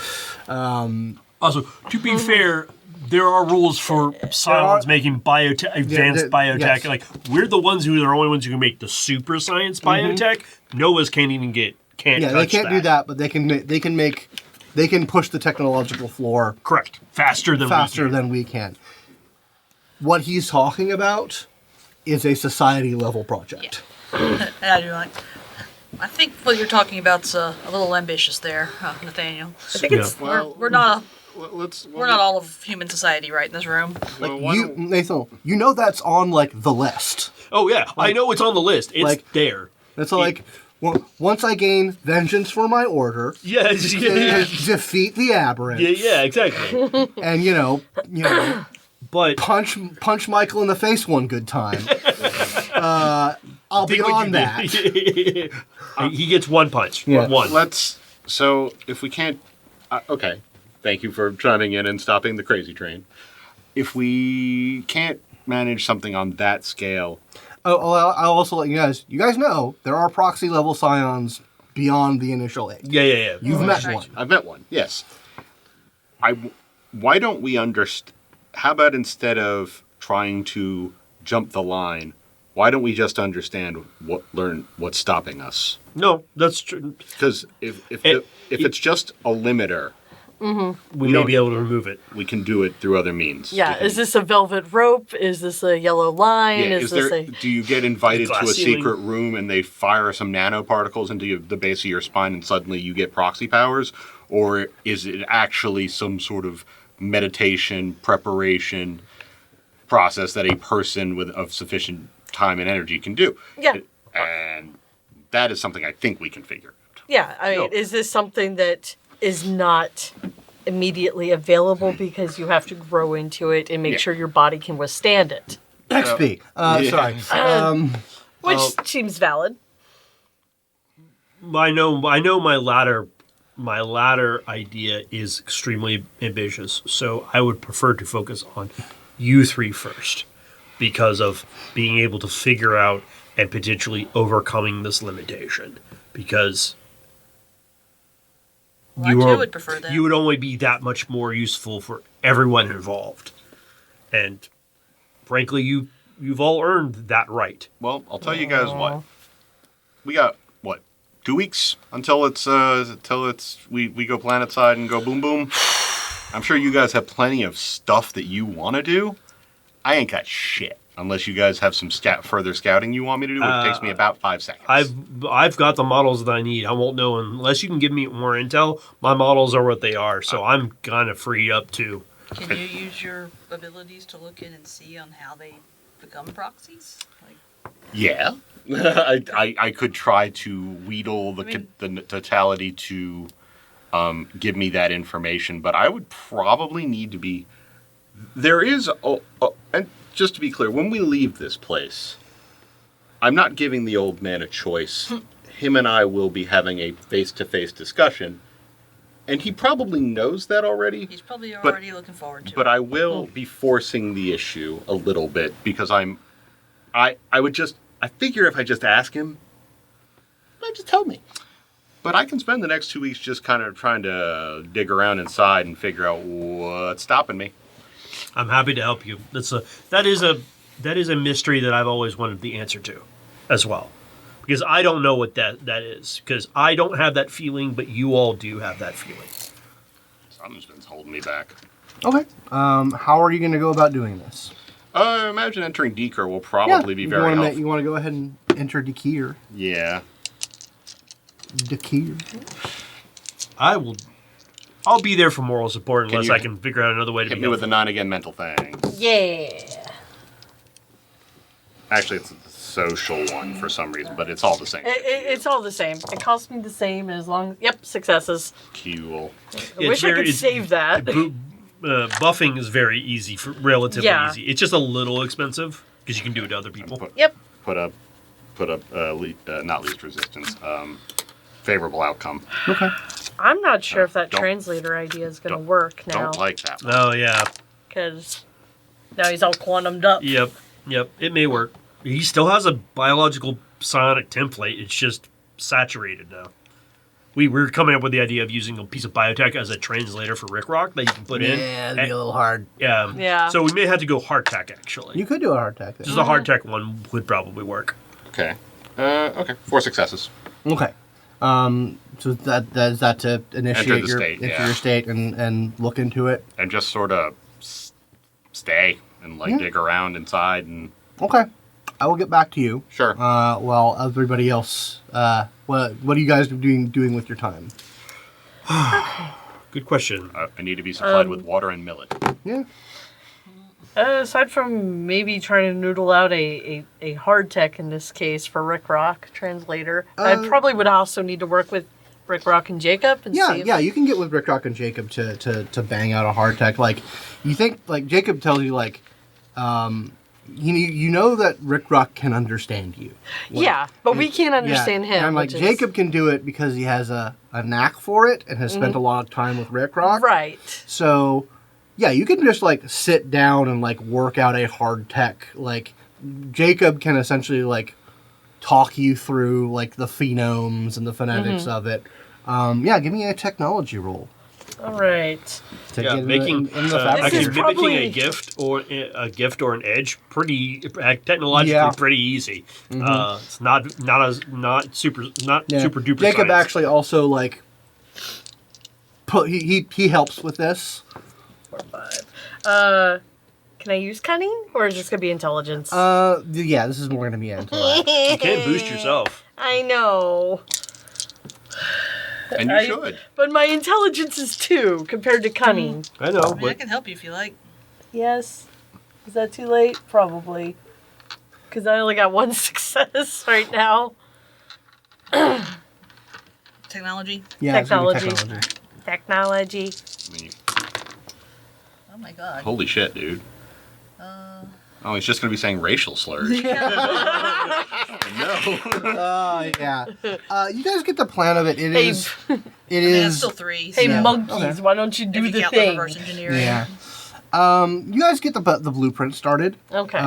Also, to be fair, there are rules for science making advanced biotech. yes. Like, we're the ones who are the only ones who can make the super science biotech. Noah's can't even can't Yeah, touch they can't do that, but they can push the technological floor Correct. Faster than we can. What he's talking about is a society level project. And I do like. I think what you're talking about's a little ambitious there, Nathaniel. I think it's We're not Let's. we're not all of human society right in this room. Like Nathan, you know that's on, like, the list. Oh, yeah. I know it's on the list. It's like- there. It's like, once I gain vengeance for my order, Yeah, yeah, defeat the aberrant, yeah, exactly. and you know, But punch Michael in the face one good time. I'll be think what on you that. did. He gets one punch. Yeah. One. So if we can't, okay. Thank you for chiming in and stopping the crazy train. If we can't manage something on that scale, I'll also let you guys know there are proxy level scions beyond the initial age. Yeah. You've met right. one. I've met one. Yes. Why don't we understand? How about instead of trying to jump the line, why don't we just learn what's stopping us? No, that's true. Because if it's just a limiter, we may be able to remove it. We can do it through other means. Yeah, is this a velvet rope? Is this a yellow line? Yeah, is this a... do you get invited to glass a ceiling? secret room and they fire some nanoparticles into the base of your spine and suddenly you get proxy powers? Or is it actually some sort of meditation, preparation process that a person of sufficient time and energy can do? Yeah. And that is something I think we can figure out. Yeah, I mean, is this something that is not immediately available because you have to grow into it and make sure your body can withstand it? XP. Sorry. Which seems valid. I know my latter idea is extremely ambitious, so I would prefer to focus on you three first because of being able to figure out and potentially overcoming this limitation. Because I too would prefer that. you would only be that much more useful for everyone involved. And frankly, you've all earned that right. Well, I'll tell you guys what. We got, 2 weeks until we go planet side and go boom boom. I'm sure you guys have plenty of stuff that you want to do. I ain't got shit unless you guys have some further scouting you want me to do, which takes me about 5 seconds. I've got the models that I need. I won't know unless you can give me more intel. My models are what they are, so I'm kind of free up to. Can you use your abilities to look in and see on how they become proxies? Yeah. I could try to wheedle the totality to give me that information, but I would probably need to be... There is... and just to be clear, when we leave this place, I'm not giving the old man a choice. Him and I will be having a face-to-face discussion, and he probably knows that already. He's probably already looking forward to it. But I will be forcing the issue a little bit, because I figure if I just ask him, he'll just tell me. But I can spend the next 2 weeks just kind of trying to dig around inside and figure out what's stopping me. I'm happy to help you. That is a mystery that I've always wanted the answer to, as well, because I don't know what that is. Because I don't have that feeling, but you all do have that feeling. Something's been holding me back. Okay. How are you going to go about doing this? Imagine entering Deeker will probably be very helpful. You want to go ahead and enter Deeker. Yeah. Deeker. I'll be there for moral support unless I can figure out another way to hit be me with the helpful. 9 again mental thing. Yeah. Actually, it's a social one for some reason, but it's all the same. It's all the same. It costs me the same as long... Yep, successes. Cool. I wish I could save that. Buffing is very easy, relatively Yeah. easy. It's just a little expensive because you can do it to other people. Yep. Put up, not least resistance. Favorable outcome. Okay. I'm not sure if that don't- translator idea is going to don't- work now. Don't like that one. Oh yeah, Because now he's all quantumed up. yep. It may work. He still has a biological psionic template. It's just saturated now. We were coming up with the idea of using a piece of biotech as a translator for Rick Rock that you can put in. Yeah, it'd be a little hard. Yeah. So we may have to go hardtech actually. You could do a hard tech. Just a hardtech one would probably work. Okay. Okay. 4 successes. Okay. So is that to initiate Enter the your state and look into it? And just sort of stay and dig around inside and... Okay. I will get back to you. Sure. Well, everybody else, what are you guys doing with your time? Good question. I need to be supplied with water and millet. Yeah. Aside from maybe trying to noodle out a hard tech in this case for Rick Rock translator, I probably would also need to work with Rick Rock and Jacob and see if... you can get with Rick Rock and Jacob to bang out a hard tech. Like, you think, like, Jacob tells you, like, you know that Rick Rock can understand you. Like, yeah, but we can't understand him. And, like, Jacob can do it because he has a knack for it and has spent a lot of time with Rick Rock. Right. So, yeah, you can just, like, sit down and, like, work out a hard tech. Like, Jacob can essentially, like, talk you through, like, the phonemes and the phonetics of it. Give me a technology roll. All right. To Yeah, get making in the fabric. This is mimicking probably- a gift or an edge, pretty technologically pretty easy. It's not super duper. Jacob science. actually also, like, he helps with this. 4, 5. Can I use cunning, or is this gonna be intelligence? Yeah, this is more gonna be intellect. You can't boost yourself. I know. And you should. But my intelligence is 2 compared to cunning. I know, I mean, I but can help you if you like. Yes. Is that too late? Probably. Because I only got 1 success right now. Technology. Yeah, it's gonna be Technology. Technology. I mean, Oh my god. holy shit, dude. Oh, he's just going to be saying racial slurs. No. Yeah. You guys get the plan of it. It Hey, is. It I mean, that's is. still 3. hey, Yeah. monkeys, Okay. why don't you if do you the count the thing? reverse engineering. Yeah. You guys get the blueprint started. Okay.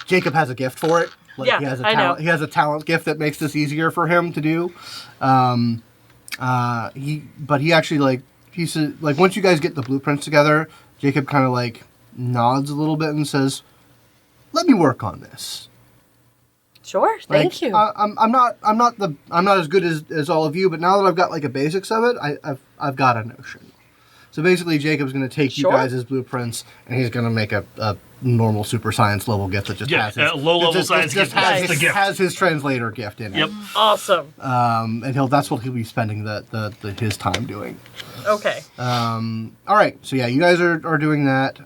Jacob has a gift for it. Like Yeah, he has a I know. talent. He has a talent gift that makes this easier for him to do. He actually he says once you guys get the blueprints together, Jacob kind of nods a little bit and says, "Let me work on this." Sure, thank you. I'm not as good as all of you, but now that I've got a basics of it, I've got a notion. So basically, Jacob's going to take Sure. you guys' blueprints, and he's going to make a normal super science level gift that just has his low-level science gift has has the his, gift. has his translator gift in it. Yep. Awesome. And that's what he'll be spending his time doing. Okay. All right, so yeah, you guys are doing that.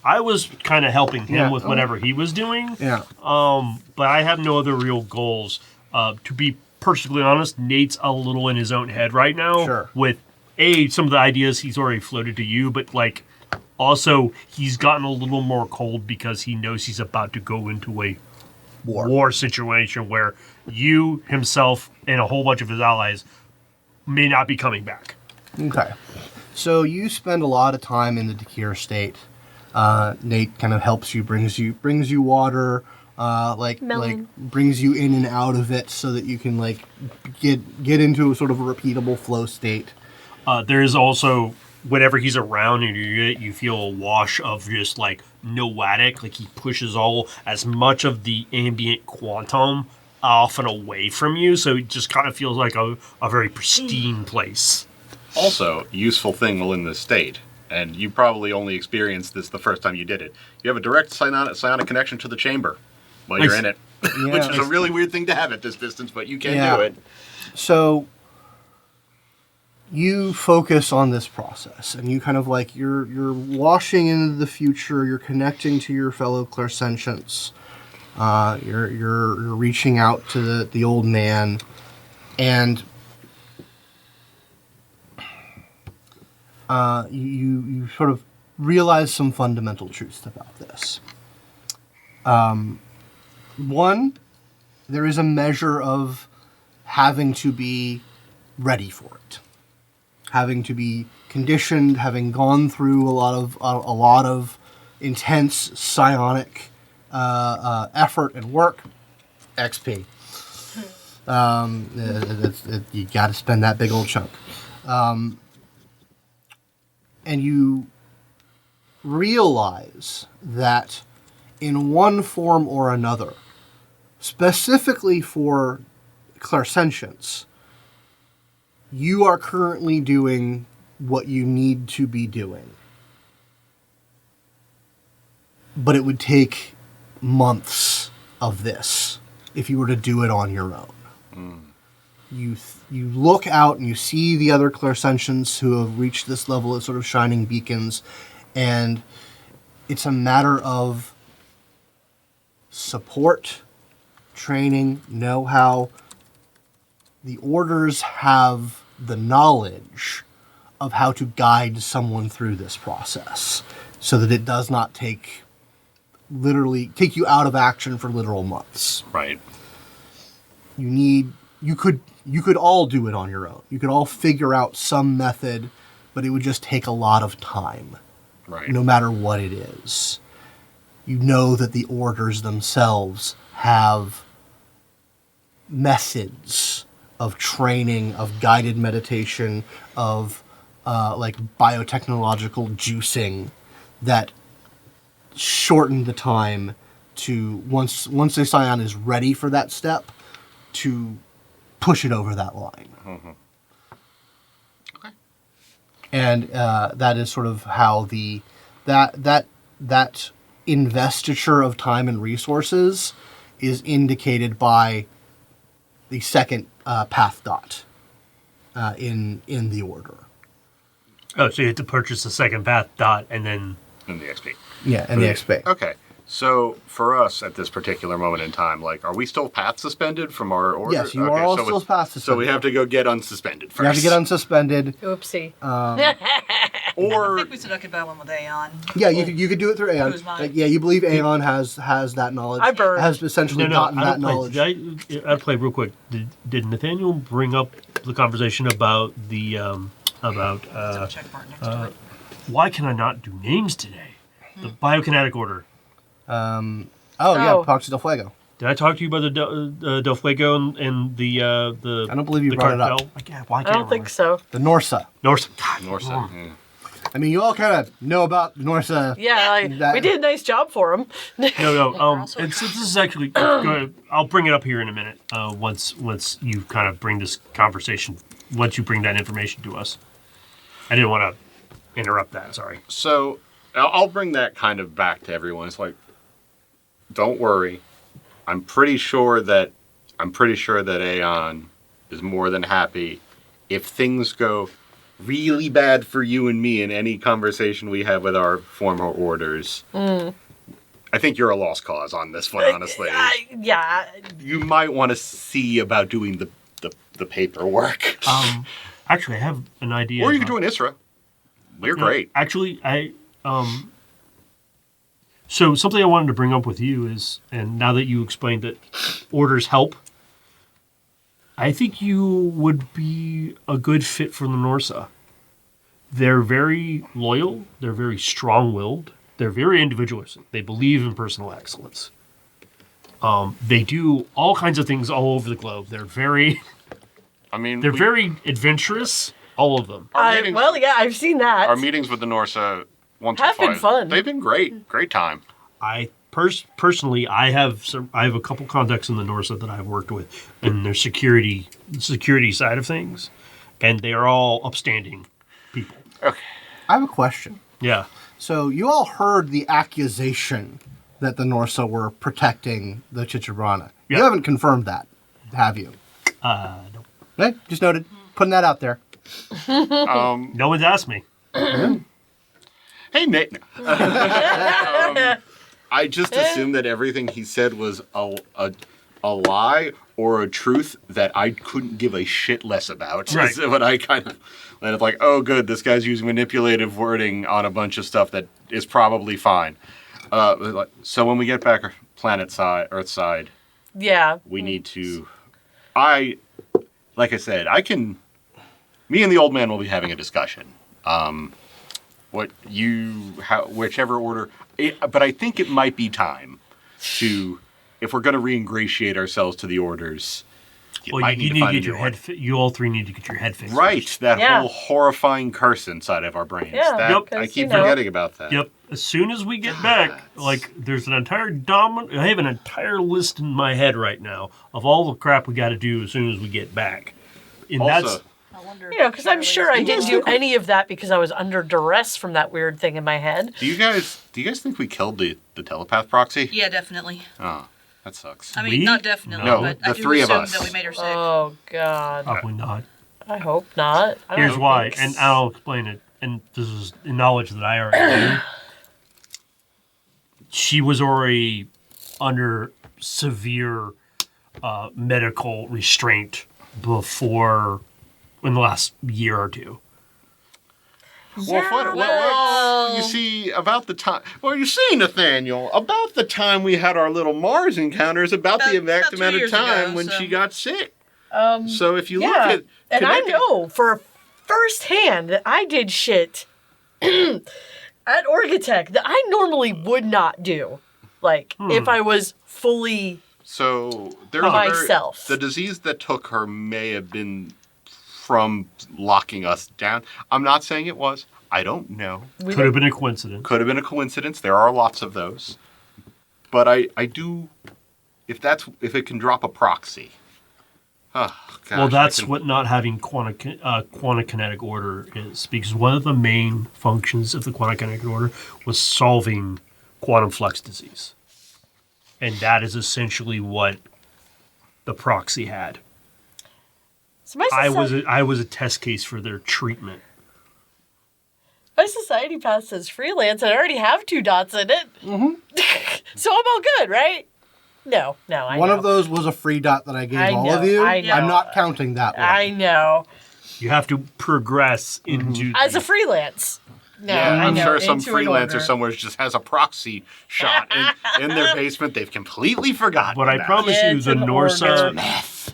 I was kind of helping him Yeah. with whatever he was doing. Yeah. But I have no other real goals. To be perfectly honest, Nate's a little in his own head right now. Sure. With some of the ideas he's already floated to you, but also he's gotten a little more cold because he knows he's about to go into a war situation where you, himself, and a whole bunch of his allies may not be coming back. Okay. So you spend a lot of time in the Dakir state. Nate kind of helps you, brings you water, Melon. brings you in and out of it so that you can get into a sort of a repeatable flow state. There's also, whenever he's around and you feel a wash of just noetic, he pushes as much of the ambient quantum off and away from you, so it just kind of feels like a very pristine place. Also, useful thing while in this state, and you probably only experienced this the first time you did it. You have a direct psionic connection to the chamber while you're Nice. in it, Yeah. which is a really weird thing to have at this distance, but you can Yeah. do it. So you focus on this process, and you kind of you're washing into the future. You're connecting to your fellow Clairsentients. You're reaching out to the old man, and you sort of realize some fundamental truths about this. One, there is a measure of having to be ready for it, having to be conditioned, having gone through a lot of intense psionic effort and work. XP. You got to spend that big old chunk. And you realize that in one form or another, specifically for Clairsentience, you are currently doing what you need to be doing. But it would take months of this if you were to do it on your own. You look out and you see the other Clairsentients who have reached this level as sort of shining beacons, and it's a matter of support, training, know-how. The orders have the knowledge of how to guide someone through this process so that it does not take you out of action for literal months. Right. You could all do it on your own. You could all figure out some method, but it would just take a lot of time. Right. No matter what it is. You know that the orders themselves have methods of training, of guided meditation, of biotechnological juicing that shorten the time to once a scion is ready for that step to push it over that line. Okay. And that is sort of how that investiture of time and resources is indicated by the second path dot in the order. Oh, so you have to purchase the second path dot and then... In the XP. Yeah, and the XP. Okay. So for us at this particular moment in time, like, are we still path suspended from our order? Yes, you are all so still path suspended. So we have to go get unsuspended first. You have to get unsuspended. Oopsie. I Or think we said I could buy one with Aeon. Yeah, you could do it through Aeon. Who's mine? Like, yeah, you believe Aeon has that knowledge. I burned. Has essentially gotten that knowledge. I'd play real quick. Did Nathaniel bring up the conversation about the Double check mark next to it. why can I not do names today? The biokinetic order. Yeah, Oh. Proxy del Fuego. Did I talk to you about the Del Fuego and the I don't believe you the brought it up. cartel? Why I can't don't think so. The Norsa. Norse. God, Norse. mm. I mean, you all kind of know about Norsa. Yeah, That- we did a nice job for him. No. also And since this is actually, go ahead, I'll bring it up here in a minute. Once you kind of bring this conversation, once you bring that information to us. I didn't want to interrupt that. Sorry. So I'll bring that kind of back to everyone. It's like, don't worry. I'm pretty sure that Aeon is more than happy if things go really bad for you and me in any conversation we have with our former orders. I think you're a lost cause on this one, honestly. Yeah. You might want to see about doing the paperwork. Actually, I have an idea. Or you could join ISRA. We're great. Actually, so something I wanted to bring up with you is, and now that you explained that orders help, I think you would be a good fit for the Norsa. They're very loyal. They're very strong-willed. They're very individualistic. They believe in personal excellence. They do all kinds of things all over the globe. They're very very adventurous. All of them. Well, yeah, I've seen that. Our meetings with the Norsa once Have or been twice, fun. they've been great. Great time. I personally, I have a couple contacts in the Norsa that I've worked with in their security side of things, and they are all upstanding people. Okay. I have a question. Yeah. So you all heard the accusation that the Norsa were protecting the Chichibrana. Yeah. You haven't confirmed that, have you? No. Okay, just noted. Putting that out there. No one's asked me. Hey, Nate. I just assumed that everything he said was a lie or a truth that I couldn't give a shit less about. Right. So what I kind of landed like, oh, good, this guy's using manipulative wording on a bunch of stuff that is probably fine. So when we get back Earth side, Yeah. we need to. Like I said, me and the old man will be having a discussion. Whichever order. But I think it might be time to, if we're going to re-ingratiate ourselves to the orders, you Well, might you need need to to find get a your new one. head. You all three need to get your head fixed. Right, that Yeah. whole horrifying curse inside of our brains. Yeah, That, Yep. I 'cause, keep you know. forgetting about that. Yep. As soon as we get back, like there's an entire I have an entire list in my head right now of all the crap we got to do as soon as we get back. And Also, that's I wonder. You know, because I'm if sure I Charlie's- didn't do any of that because I was under duress from that weird thing in my head. do you guys think we killed the telepath proxy? Yeah, definitely. Oh, that sucks. I mean, We? not definitely, No, but the I do three of assume us. that we made her sick. Oh, God. probably not. I hope not. I don't Here's why, think and I'll explain it. And this is knowledge that I already knew. She was already under severe medical restraint before, in the last year or two. Well, you see, about the time. Well, you see, Nathaniel, about the time we had our little Mars encounters, about the About exact 2 amount of years time ago, when so- she got sick. So if you look Yeah, at, and I connecting- know for firsthand that I did shit at Orgatech that I normally would not do. Like, if I was fully... So there's Myself. the disease that took her may have been from locking us down. I'm not saying it was. I don't know. Could have been a coincidence. Could have been a coincidence. There are lots of those. But I do, if it can drop a proxy. Oh, Well, that's what not having quantikinetic order is, because one of the main functions of the quantikinetic order was solving quantum flux disease. And that is essentially what the proxy had. So my I was a test case for their treatment. My society pass says freelance, and I already have 2 dots in it. Mm-hmm. So I'm all good, right? No, I know. One of those was a free dot that I gave all of you. I know. I'm not counting that one. I know. You have to progress into As a freelance. No, Yeah, I I'm know, sure some into an freelancer order. somewhere just has a proxy shot in their basement. They've completely forgotten. But I that. promise you, It's the an Norsa, order.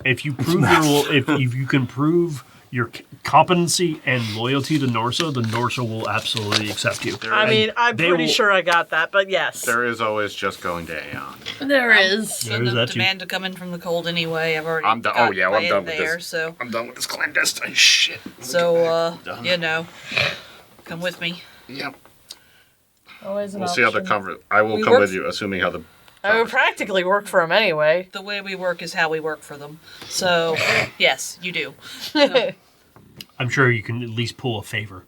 if you prove if you can prove your competency and loyalty to Norsa, the Norsa will absolutely accept you. I mean, I'm They pretty will- sure I got that, but yes. There is always just going to Aeon. There is. So There's the that too. demand to come in from the cold anyway. I've already. I'm done. got Oh yeah, my I'm done in with there, this. So, I'm done with this clandestine shit. come with me. Yep. Always an We'll see how the option. cover. I will We come work- with you, assuming how the. I would practically work for him anyway. The way we work is how we work for them. So, yes, you do. I'm sure you can at least pull a favor.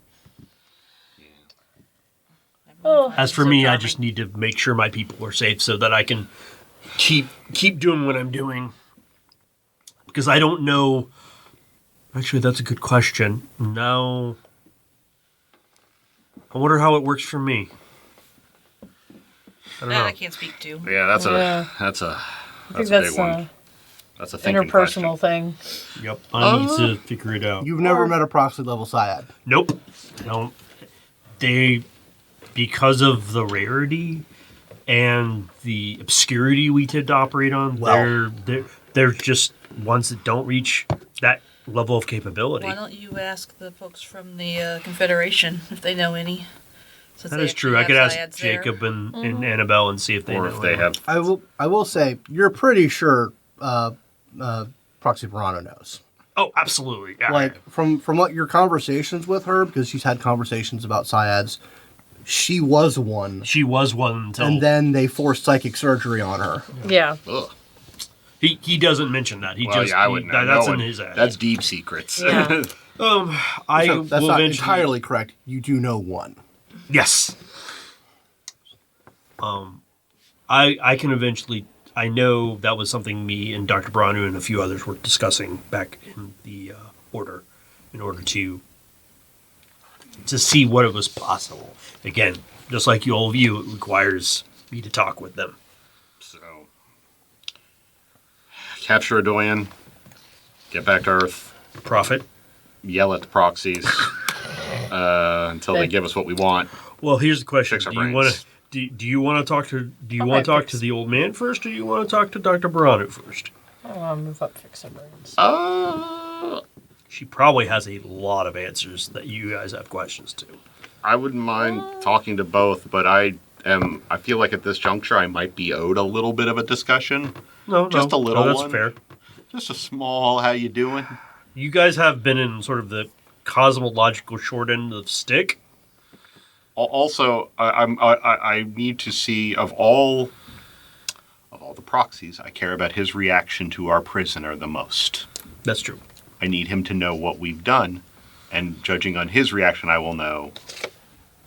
Oh. As for So me, I charming. just need to make sure my people are safe so that I can keep doing what I'm doing. Because I don't know. Actually, that's a good question. No. I wonder how it works for me. I don't That know. I can't speak to. Yeah, that's Yeah. that's a I think a that's big one. an That's a thinking interpersonal question. thing. Yep. I need to figure it out. You've never met a proxy level Psiad. Nope. No. They, because of the rarity and the obscurity we tend to operate on, Well- they're just ones that don't reach that level of capability. Why don't you ask the folks from the Confederation if they know any? Since That they is true. I actually could have ask Psiads there. Jacob and Annabelle and see if they Or know. if they any. have. I will say you're pretty sure Proxy Verano knows. Oh, absolutely. Yeah. Like from what your conversations with her, because she's had conversations about Psiads, she was one, She was one until and then they forced psychic surgery on her. Yeah. Ugh. he doesn't mention that. He Well, just yeah, I wouldn't know. that's No in one- his ass. That's deep secrets. Yeah. I So that's will not eventually. entirely correct. You do know one. Yes. I can eventually. I know that was something me and Dr. Branu and a few others were discussing back in the order, in order to see what it was possible. Again, just like all of you, it requires me to talk with them. So, capture a Doyen, get back to Earth, Prophet. yell at the proxies until they give us what we want. Well, here's the question: Fix our Do you want brains. to? Do you want to talk to? Do you Okay, want to talk fix. to the old man first, or do you want to talk to Dr. Branu first? I want to move up, fix some brains. She probably has a lot of answers that you guys have questions to. I wouldn't mind talking to both, but I feel like at this juncture I might be owed a little bit of a discussion. No, Just a little that's one. fair. Just a small, how you doing? You guys have been in sort of the cosmological short end of the stick. Also, I need to see of all the proxies, I care about his reaction to our prisoner the most. That's true. I need him to know what we've done, and judging on his reaction, I will know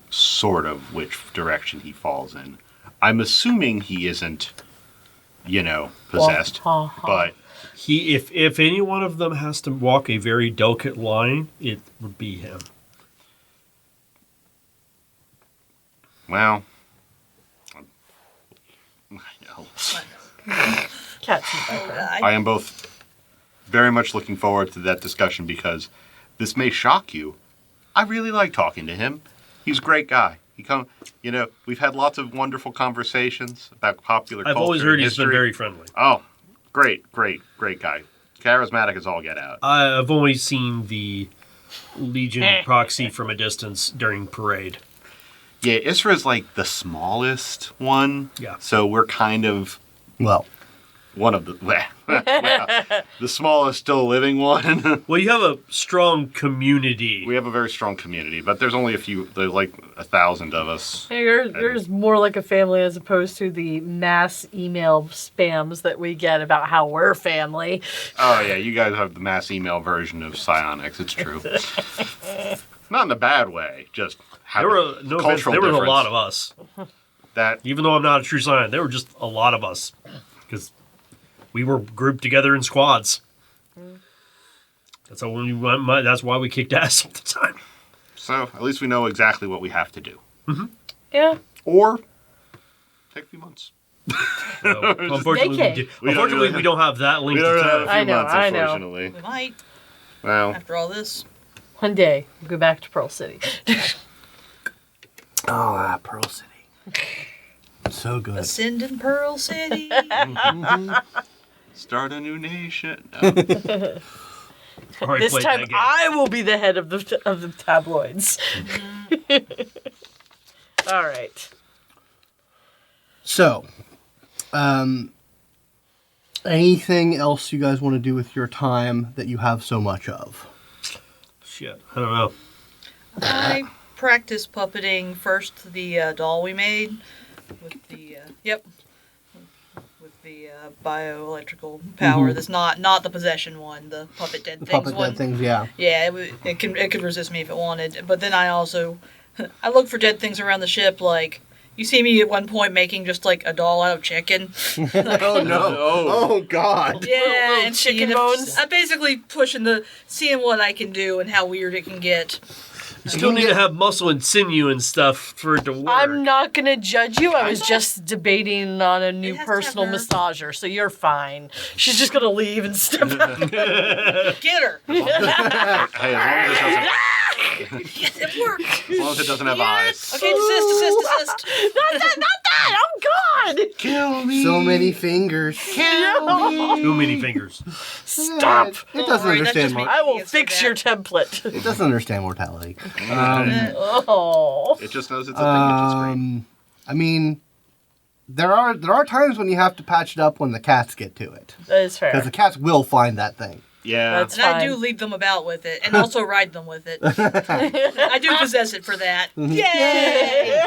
sort of which direction he falls in. I'm assuming he isn't, possessed, but He, if any one of them has to walk a very delicate line, it would be him. well, Cats in the background. I am both very much looking forward to that discussion because this may shock you. I really like talking to him. He's a great guy. We've had lots of wonderful conversations about popular culture. I've always heard and he's been history. very friendly. Oh, great guy. Charismatic as all get out. I've only seen the Legion proxy from a distance during parade. Yeah, Isra's like the smallest one. Yeah. So we're kind of Well, one of the the smallest still living one. Well, you have a strong community. We have a very strong community, but there's only there's like 1,000 of us. Hey, yours more like a family as opposed to the mass email spams that we get about how we're family. Oh yeah, you guys have the mass email version of psionics. It's true. Not in a bad way, just There were no offense, cultural there was a difference. lot of us. That Even though I'm not a true scion, there were just a lot of us because we were grouped together in squads. That's that's why we kicked ass all the time. so at least we know exactly what we have to do, Yeah. or take a few months. So, unfortunately, Vacay. we don't have that link We to don't have a time. few I know, months, I know. unfortunately. We might, Well, after all this. One day, we'll go back to Pearl City. Oh, Pearl City. So good. Ascend in Pearl City. start a new nation. No. Already This played time that game. I will be the head of the tabloids. All right. So, anything else you guys want to do with your time that you have so much of? Shit, I don't know. I practiced puppeting first the doll we made with the with the bioelectrical power. That's not the possession one, the puppet dead The things puppet one. dead things, yeah. Yeah, it could resist me if it wanted. But then I also I look for dead things around the ship. Like you see me at one point making just like a doll out of chicken. Oh no! Oh god! Yeah, little and chicken seeing bones? I'm basically seeing what I can do and how weird it can get. You still need to have muscle and sinew and stuff for it to work. I'm not going to judge you. I was just debating on a new has to have personal nerve. massager, so you're fine. She's just going to leave and step out. Get her! Hey, Yes, it worked. as long as it doesn't have eyes. Okay, desist. Not that! Oh, God! Kill me. So many fingers. Too many fingers. Stop! It doesn't worry, that's understand. just me. I will Can't say fix that. your template. It doesn't understand mortality. Oh. It just knows it's a thing. It should scream. I mean, there are times when you have to patch it up when the cats get to it, That is fair. because the cats will find that thing. Yeah. That's And I do fine. lead them about with it, and also ride them with it. I do possess it for that. Yay!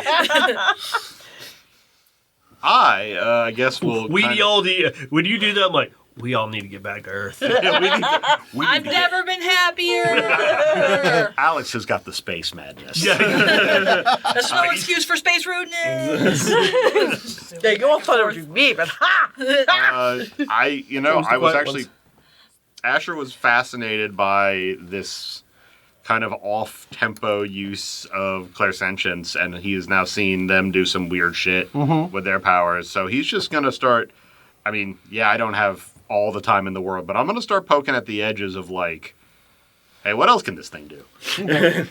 I guess we'll. When kinda- you do that, I'm like, we all need to get back to Earth. we need I've to never been happier. Alex has got the space madness. That's no excuse for space rudeness. Yeah, you all thought it was me, but ha! I Those are was quiet actually. ones. Asher was fascinated by this kind of off-tempo use of Clairsentience, and he has now seen them do some weird shit with their powers. So he's just going to start... I mean, yeah, I don't have all the time in the world, but I'm going to start poking at the edges of, like, hey, what else can this thing do?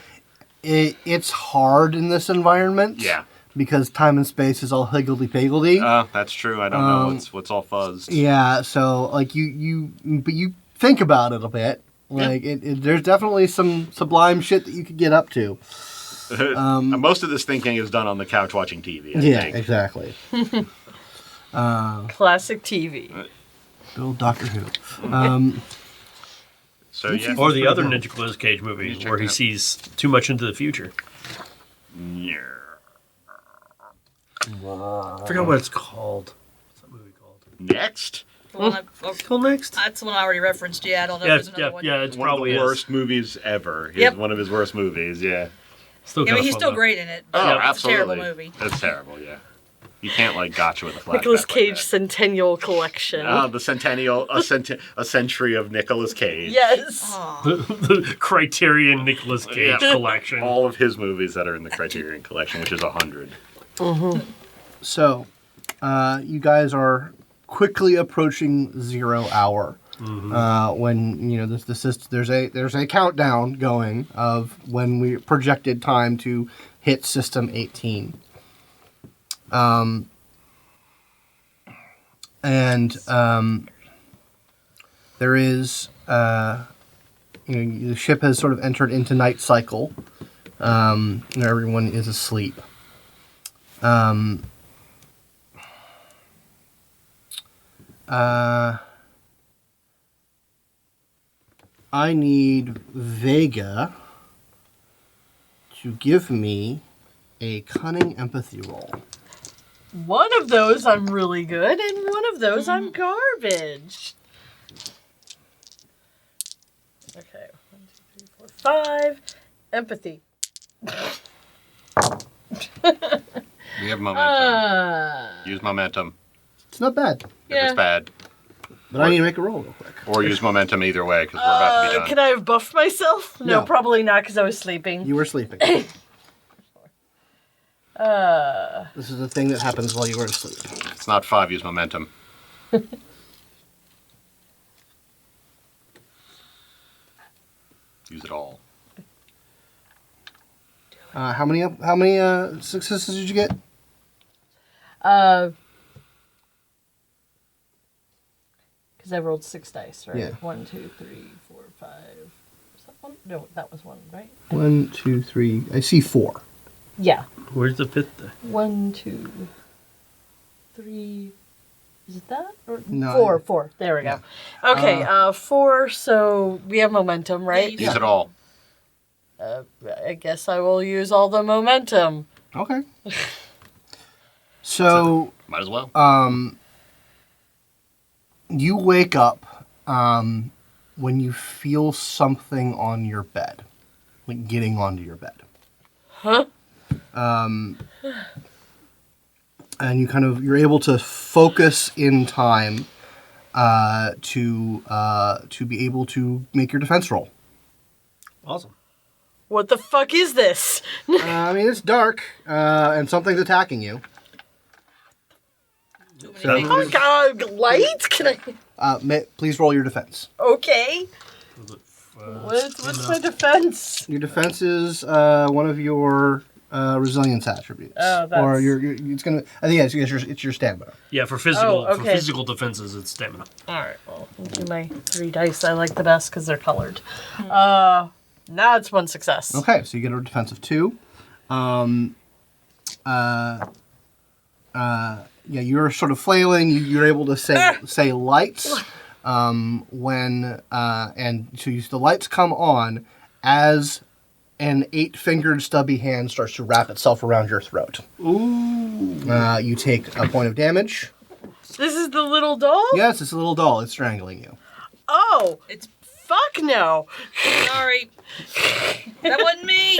It's hard in this environment. Yeah. Because time and space is all higgledy-piggledy. That's true. I don't know what's all fuzzed. Yeah, so, like, but you think about it a bit. Like, there's definitely some sublime shit that you could get up to. Most of this thinking is done on the couch watching TV, I think. Exactly. Classic TV. Build Doctor Who. So, yeah. Or the other Nicolas Cage movie check where it he out. sees too much into the future. I forgot what it's called. What's that movie called? Next? The one It's called Next? that's the one I already referenced. Yeah, I don't know Yeah, if there's another one. it's One of probably the is. worst movies ever. Yep. One of his worst movies, yeah. Still Yeah, I mean, kinda he's fun, still though. great in it. Oh, But it's absolutely. a terrible movie. It's terrible, yeah. You can't, like, gotcha with a flashback Nicolas like Cage that. Centennial Collection. The centennial, a century of Nicolas Cage. Yes. Aw. The Criterion Nicolas Cage Yeah. collection. All of his movies that are in the Criterion Collection, which is 100. So, you guys are quickly approaching 0 hour. When there's a countdown going of when we projected time to hit System 18. There is the ship has sort of entered into night cycle. Everyone is asleep. I need Vega to give me a cunning empathy roll. One of those I'm really good, and one of those I'm garbage. Okay, 1, 2, 3, 4, 5. Empathy. We have momentum. Use momentum It's not bad, if it's bad. but I need to make a roll real quick. Or use momentum either way, because we're about to be done. Can I have buffed myself? No, No. probably not, because I was sleeping. You were sleeping. This is the thing that happens while you were asleep. It's not 5, use momentum. Use it all. How many successes did you get? Because I rolled 6 dice, right? Yeah. 1, 2, 3, 4, 5. Was that one? No, that was 1, right? 1, 2, 3. I see 4. Yeah. Where's the 5th there? 1, 2, 3. Is it that? Or No. 4. There we go. Okay, 4. So we have momentum, right? Use it all. I guess I will use all the momentum. Okay. So Might as well. you wake up when you feel something on your bed, like getting onto your bed. Huh? And you're able to focus in time to be able to make your defense roll. Awesome. What the fuck is this? I mean, it's dark and something's attacking you. Oh god, light? Can I? Please roll your defense. Okay. What's my defense? Your defense is one of your resilience attributes. Oh, that's... Or it's gonna. I think it's your stamina. Yeah, for physical Oh, for okay. physical defenses, it's stamina. Alright, well, I'll do my 3 dice I like the best because they're colored. Now it's 1 success. Okay, so you get a defense of 2. Yeah, you're sort of flailing. You're able to say lights when and so the lights come on as an 8-fingered stubby hand starts to wrap itself around your throat. Ooh. You take a point of damage. This is the little doll? Yes, it's a little doll. It's strangling you. Oh, It's fuck no. sorry. That wasn't me.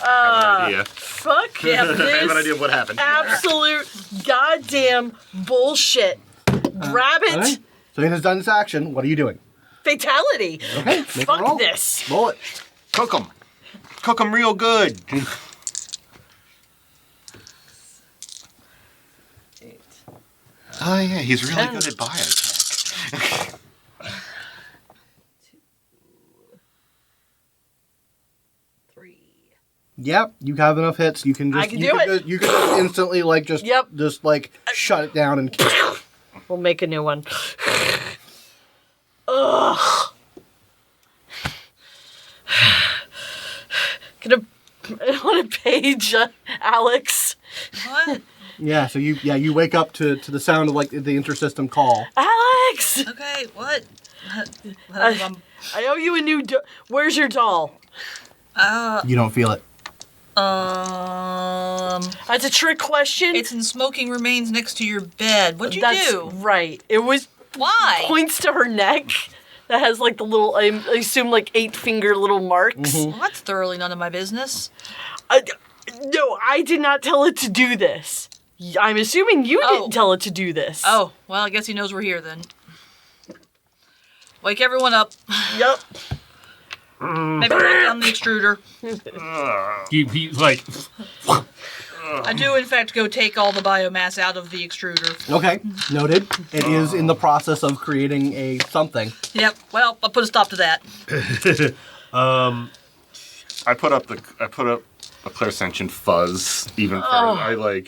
I have an idea. Fuck I have an idea this of what happened. absolute goddamn bullshit. Grab it. All right. So he has done this action. What are you doing? Fatality. Okay, make a roll. Fuck this. Roll it. Cook them. Cook them real good. 8. Oh, yeah, he's really good at biotech. 3. Yep, you have enough hits. You can just I can do it. You can just instantly shut it down and kill it. We'll make a new one. Ugh. I want to page Alex. What? Yeah, so you wake up to the sound of like the intersystem call. Alex! Okay, what? I owe you a new where's your doll? You don't feel it. That's a trick question. It's in smoking remains next to your bed. What'd you That's do? right. It was Why? points to her neck that has like the little, I assume like 8-finger little marks. Well, that's thoroughly none of my business. No, I did not tell it to do this. I'm assuming you didn't tell it to do this. Oh, well, I guess he knows we're here then. Wake everyone up. Yep. Maybe write down the extruder. He like I do, in fact, go take all the biomass out of the extruder. Okay, noted. It is in the process of creating a something. Yep. Well, I'll put a stop to that. I put up a Clairsentient fuzz even further.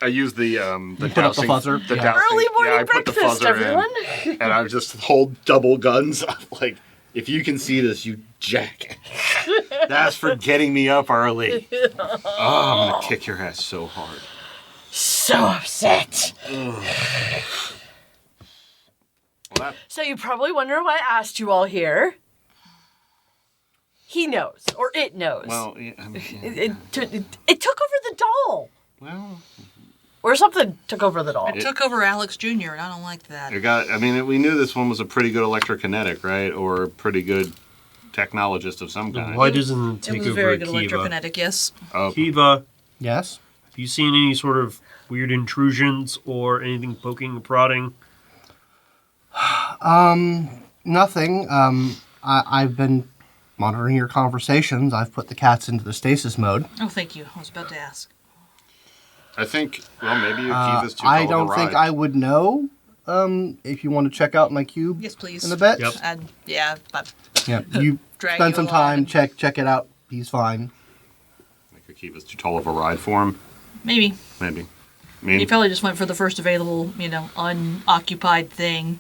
I use the put up the dowsing, fuzzer? the Yeah. dowsing. Early morning I put the breakfast, fuzzer everyone. in, and I just hold double guns. Like, if you can see this, you jack. That's for getting me up early. Oh, I'm gonna kick your ass so hard. so upset. Well, that, So you probably wonder why I asked you all here. He knows, or it knows. well, yeah, I mean, It took over the doll. well, Or something took over the doll. It took over Alex Jr., and I don't like that. we knew this one was a pretty good electrokinetic, right? Or a pretty good technologist of some kind. Why doesn't it It take was a over very good Akiva? electrokinetic, yes. Oh, Akiva, Yes. have you seen any sort of weird intrusions or anything poking or prodding? Nothing. I've been monitoring your conversations. I've put the cats into the stasis mode. Oh, thank you. I was about to ask. I think, well, maybe Akiva's too I tall don't of a think ride. I would know. If you want to check out my cube Yes, please. in a bit. Yep. Yeah, but Yeah, you Drag spend you some along time, and- check it out. He's fine. Like Akiva's too tall of a ride for him. maybe. Maybe. I mean, He probably just went for the first available, unoccupied thing.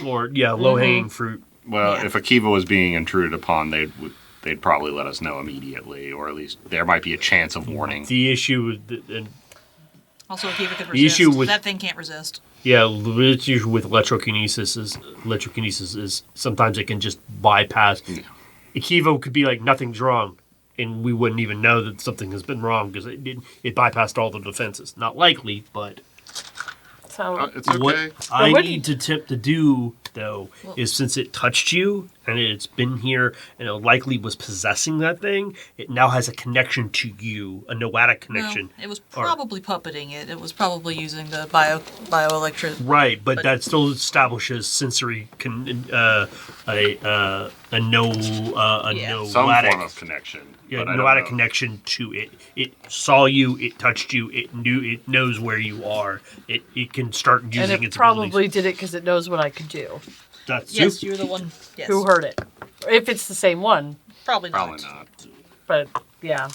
Or, yeah, low-hanging fruit. well, Yeah. if Akiva was being intruded upon, they'd probably let us know immediately, or at least there might be a chance of warning. The issue with, and Also, Akiva could resist. The issue with- that thing can't resist. yeah, the issue with electrokinesis is sometimes it can just bypass. Akiva could be like, nothing's wrong, and we wouldn't even know that something has been wrong because it bypassed all the defenses. Not likely, but So It's okay. what I what- need to do, though, is since it touched you and it's been here and it likely was possessing that thing, it now has a connection to you, a noetic connection. Well, it was Or- probably puppeting it. It was probably using the bioelectric. Right, but But- that still establishes sensory a no Yeah. Some noetic, form of connection. yeah, but I don't noetic know. connection to it. It saw you, it touched you, it knows where you are. It can start and using it its probably abilities. did it because it knows what I could do. That's Yes, true. you're the one. Yes. Who heard it? If it's the same one, Probably not. Probably not. but yeah.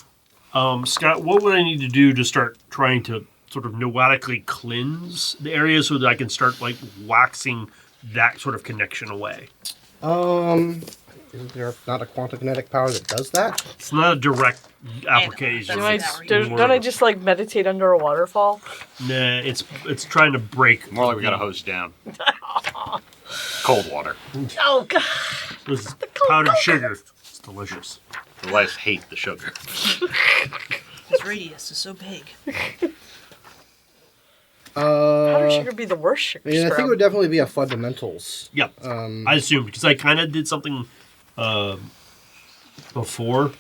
Scott, what would I need to do to start trying to sort of noetically cleanse the area so that I can start like waxing that sort of connection away? Is there not a quantum kinetic power that does that? It's not a direct application. that's- It's more Don't I of a- just like meditate under a waterfall? Nah, it's trying to break. More like we got a hose down. Cold water. Oh god. This is powdered sugar. It's delicious. The lice hate the sugar. His radius is so big. How does sugar be the worst sugar? I mean, I think it scrub? would definitely be a fundamentals. Yep. I assumed because I kind of did something before.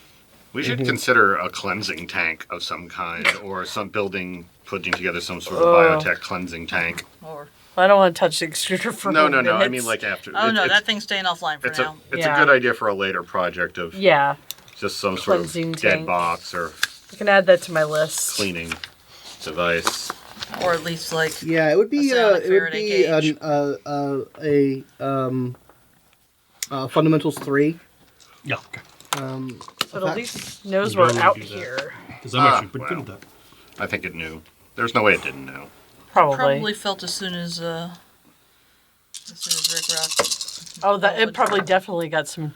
We should consider a cleansing tank of some kind, or some building putting together some sort of biotech cleansing tank. Or I don't want to touch the extruder for No. minutes. I mean, like after. oh no, it's, that thing's staying offline for it's now. a Yeah. good idea for a later project of Yeah, just some sort of Cleansing dead tank. box or I can add that to my list. cleaning device. Or at least like Yeah, it would be A sonic it would Faraday be cage. fundamentals 3. Yeah. Okay. But at least knows You we're really out do that. here. Because I'm actually pretty well. good at that. I think it knew. There's no way it didn't know. probably felt as soon as Rick rocked. Oh, that it probably definitely got some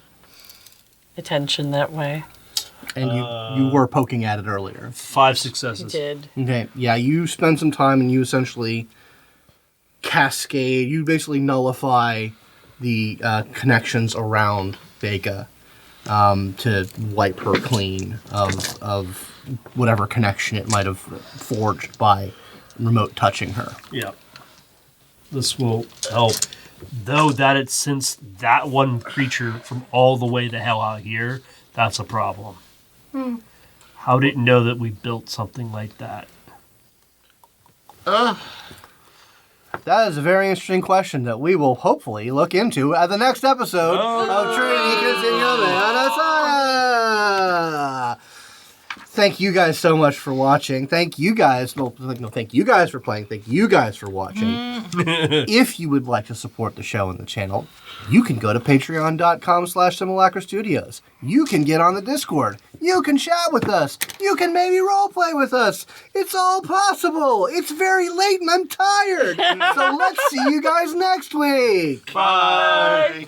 attention that way. And you were poking at it earlier. 5 He successes. did. Okay, yeah, you spend some time and you essentially cascade, you basically nullify the connections around Vega to wipe her clean of whatever connection it might have forged by remote touching her. Yeah. This will help. Though that it sensed that one creature from all the way the hell out here, that's a problem. How did it know that we built something like that? That is a very interesting question that we will hopefully look into at the next episode of Trinity Continuum and ASIYAH. Thank you guys so much for watching. Thank you guys. No, thank you guys for playing. Thank you guys for watching. If you would like to support the show and the channel, you can go to patreon.com/Simulacra Studios. You can get on the Discord. You can chat with us. You can maybe roleplay with us. It's all possible. It's very late and I'm tired. So let's see you guys next week. Bye.